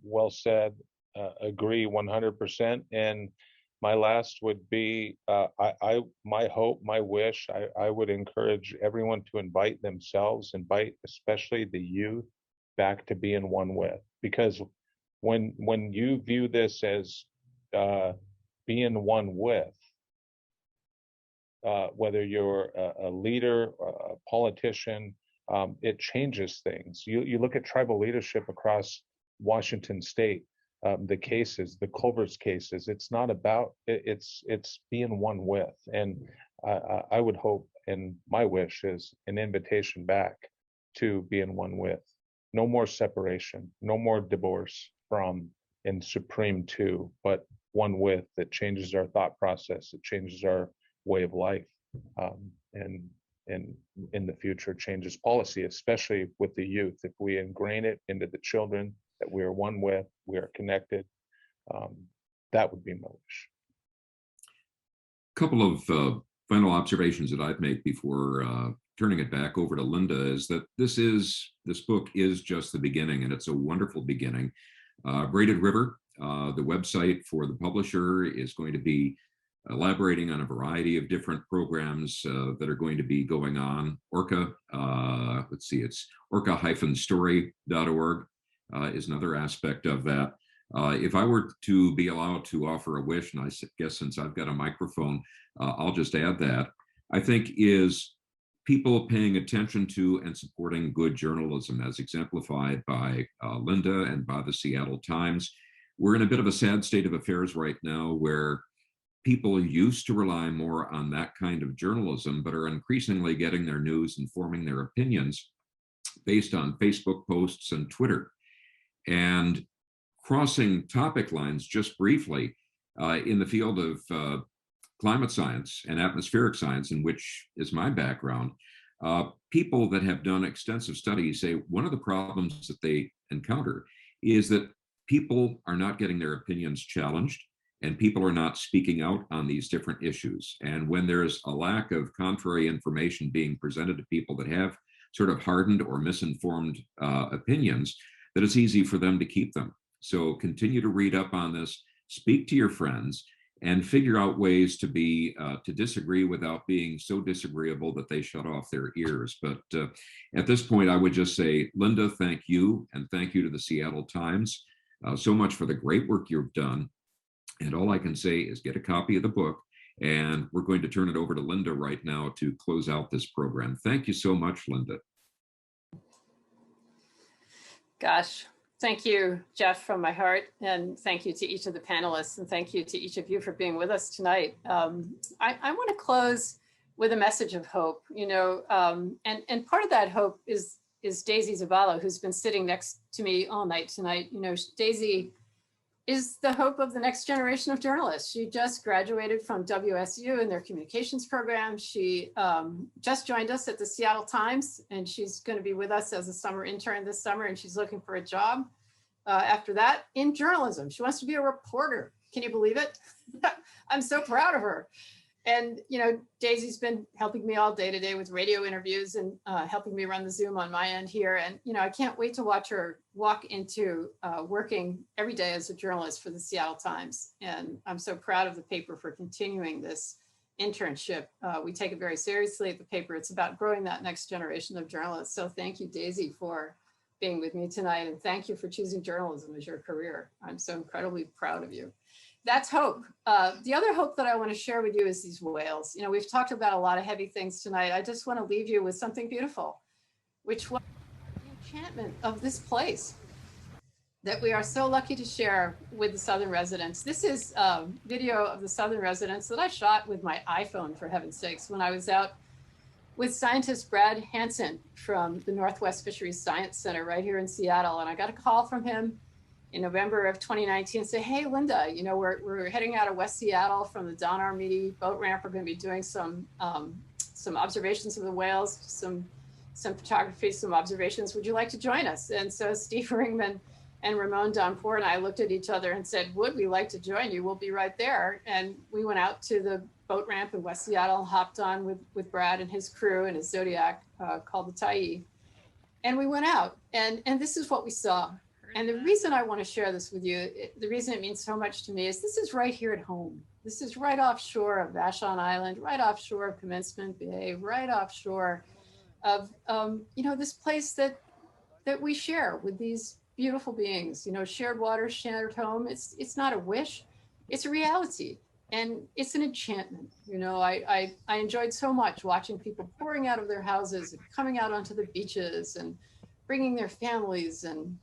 well said, agree 100%. And my last would be, my hope, my wish, I would encourage everyone to invite themselves, invite especially the youth back to being one with, because when you view this as being one with, whether you're a leader, or a politician, it changes things. You look at tribal leadership across Washington State, the cases, the Culver's cases, it's not about, it's being one with. And I would hope, and my wish is an invitation back to being one with. No more separation, no more divorce from and supreme to, but one with, that changes our thought process, it changes our way of life, and in the future changes policy, especially with the youth. If we ingrain it into the children that we are one with, we are connected, that would be my wish. A couple of final observations that I'd make before turning it back over to Linda is that this book is just the beginning, and it's a wonderful beginning. Braided River, the website for the publisher, is going to be elaborating on a variety of different programs that are going to be going on. Orca, let's see, it's orca-story.org is another aspect of that. If I were to be allowed to offer a wish, and I guess since I've got a microphone, I'll just add that, I think is people paying attention to and supporting good journalism, as exemplified by Linda and by the Seattle Times. We're in a bit of a sad state of affairs right now, where people used to rely more on that kind of journalism, but are increasingly getting their news and forming their opinions based on Facebook posts and Twitter. And crossing topic lines just briefly, in the field of climate science and atmospheric science, in which is my background, people that have done extensive studies say one of the problems that they encounter is that people are not getting their opinions challenged, and people are not speaking out on these different issues. And when there's a lack of contrary information being presented to people that have sort of hardened or misinformed opinions, that it's easy for them to keep them. So continue to read up on this, speak to your friends, and figure out ways to be to disagree without being so disagreeable that they shut off their ears. But at this point, I would just say, Linda, thank you, and thank you to the Seattle Times so much for the great work you've done. And all I can say is get a copy of the book, and we're going to turn it over to Linda right now to close out this program. Thank you so much, Linda. Gosh, thank you, Jeff, from my heart. And thank you to each of the panelists. And thank you to each of you for being with us tonight. I want to close with a message of hope, and part of that hope is Daisy Zavala, who's been sitting next to me all night tonight. Daisy is the hope of the next generation of journalists. She just graduated from WSU in their communications program. She just joined us at the Seattle Times, and she's going to be with us as a summer intern this summer, and she's looking for a job after that in journalism. She wants to be a reporter. Can you believe it? I'm so proud of her. And, Daisy's been helping me all day today with radio interviews and helping me run the Zoom on my end here. And, I can't wait to watch her walk into working every day as a journalist for the Seattle Times. And I'm so proud of the paper for continuing this internship. We take it very seriously at the paper. It's about growing that next generation of journalists. So thank you, Daisy, for being with me tonight. And thank you for choosing journalism as your career. I'm so incredibly proud of you. That's hope. The other hope that I want to share with you is these whales. You know, we've talked about a lot of heavy things tonight. I just want to leave you with something beautiful, which was the enchantment of this place that we are so lucky to share with the Southern residents. This is video of the Southern residents that I shot with my iPhone, for heaven's sakes, when I was out with scientist Brad Hansen from the Northwest Fisheries Science Center right here in Seattle. And I got a call from him in November of 2019 and say, hey, Linda, you know, we're heading out of West Seattle from the Don Armidi boat ramp. We're going to be doing some observations of the whales, some photography, some observations. Would you like to join us? And so Steve Ringman and Ramon Donpour and I looked at each other and said, would we like to join you? We'll be right there. And we went out to the boat ramp in West Seattle, hopped on with Brad and his crew and his Zodiac called the Tyee. And we went out and this is what we saw. And the reason I want to share this with you, the reason it means so much to me is this is right here at home. This is right offshore of Vashon Island, right offshore of Commencement Bay, right offshore of, you know, this place that we share with these beautiful beings, you know, shared water, shared home. It's not a wish, it's a reality. And it's an enchantment. You know, I enjoyed so much watching people pouring out of their houses and coming out onto the beaches and bringing their families, and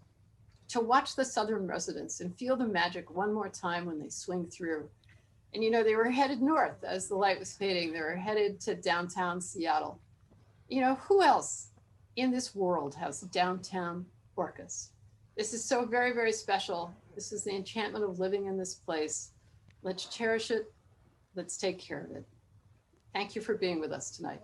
to watch the Southern residents and feel the magic one more time when they swing through. And, you know, they were headed north as the light was fading. They were headed to downtown Seattle. You know, who else in this world has downtown orcas? This is so very, very special. This is the enchantment of living in this place. Let's cherish it. Let's take care of it. Thank you for being with us tonight.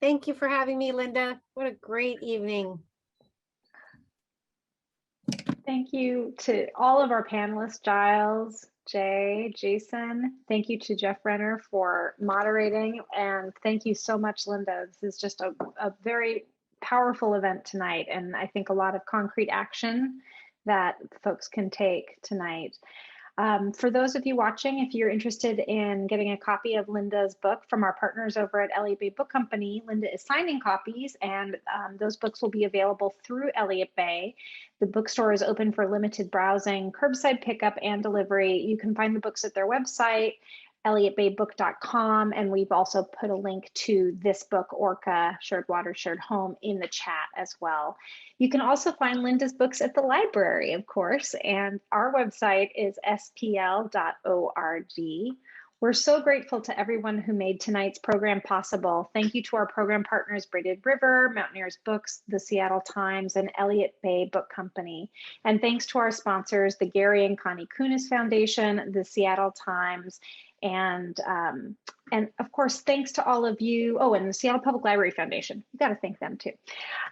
Thank you for having me, Linda. What a great evening. Thank you to all of our panelists, Giles, Jay, Jason. Thank you to Jeff Renner for moderating. And thank you so much, Linda. This is just a very powerful event tonight. And I think a lot of concrete action that folks can take tonight. For those of you watching, if you're interested in getting a copy of Linda's book from our partners over at Elliott Bay Book Company, Linda is signing copies, and those books will be available through Elliott Bay. The bookstore is open for limited browsing, curbside pickup, and delivery. You can find the books at their website, elliottbaybook.com, and we've also put a link to this book, Orca, Shared Water, Shared Home, in the chat as well. You can also find Linda's books at the library, of course, and our website is spl.org. We're so grateful to everyone who made tonight's program possible. Thank you to our program partners, Braided River, Mountaineers Books, the Seattle Times, and Elliott Bay Book Company. And thanks to our sponsors, the Gary and Connie Kunis Foundation, the Seattle Times, and of course, thanks to all of you. Oh, and the Seattle Public Library Foundation. You got to thank them too.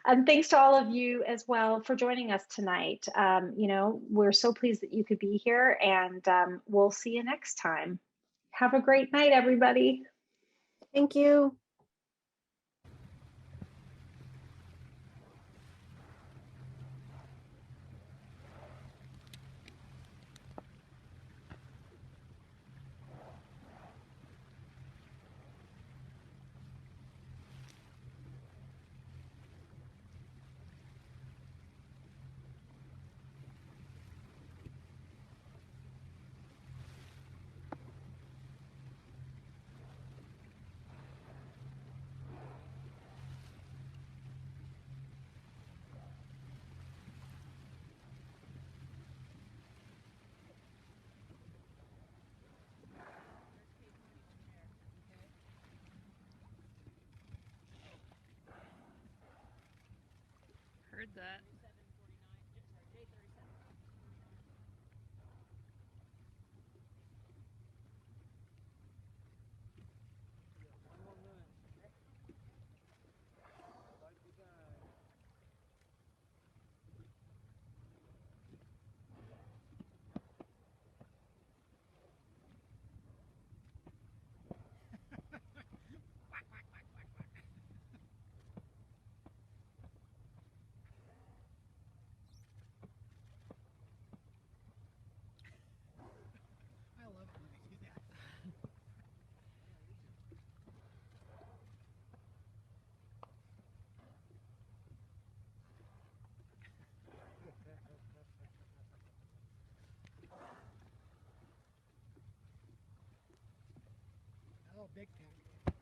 And thanks to all of you as well for joining us tonight. You know, we're so pleased that you could be here, and we'll see you next time. Have a great night, everybody. Thank you. Heard that. call Big Tech.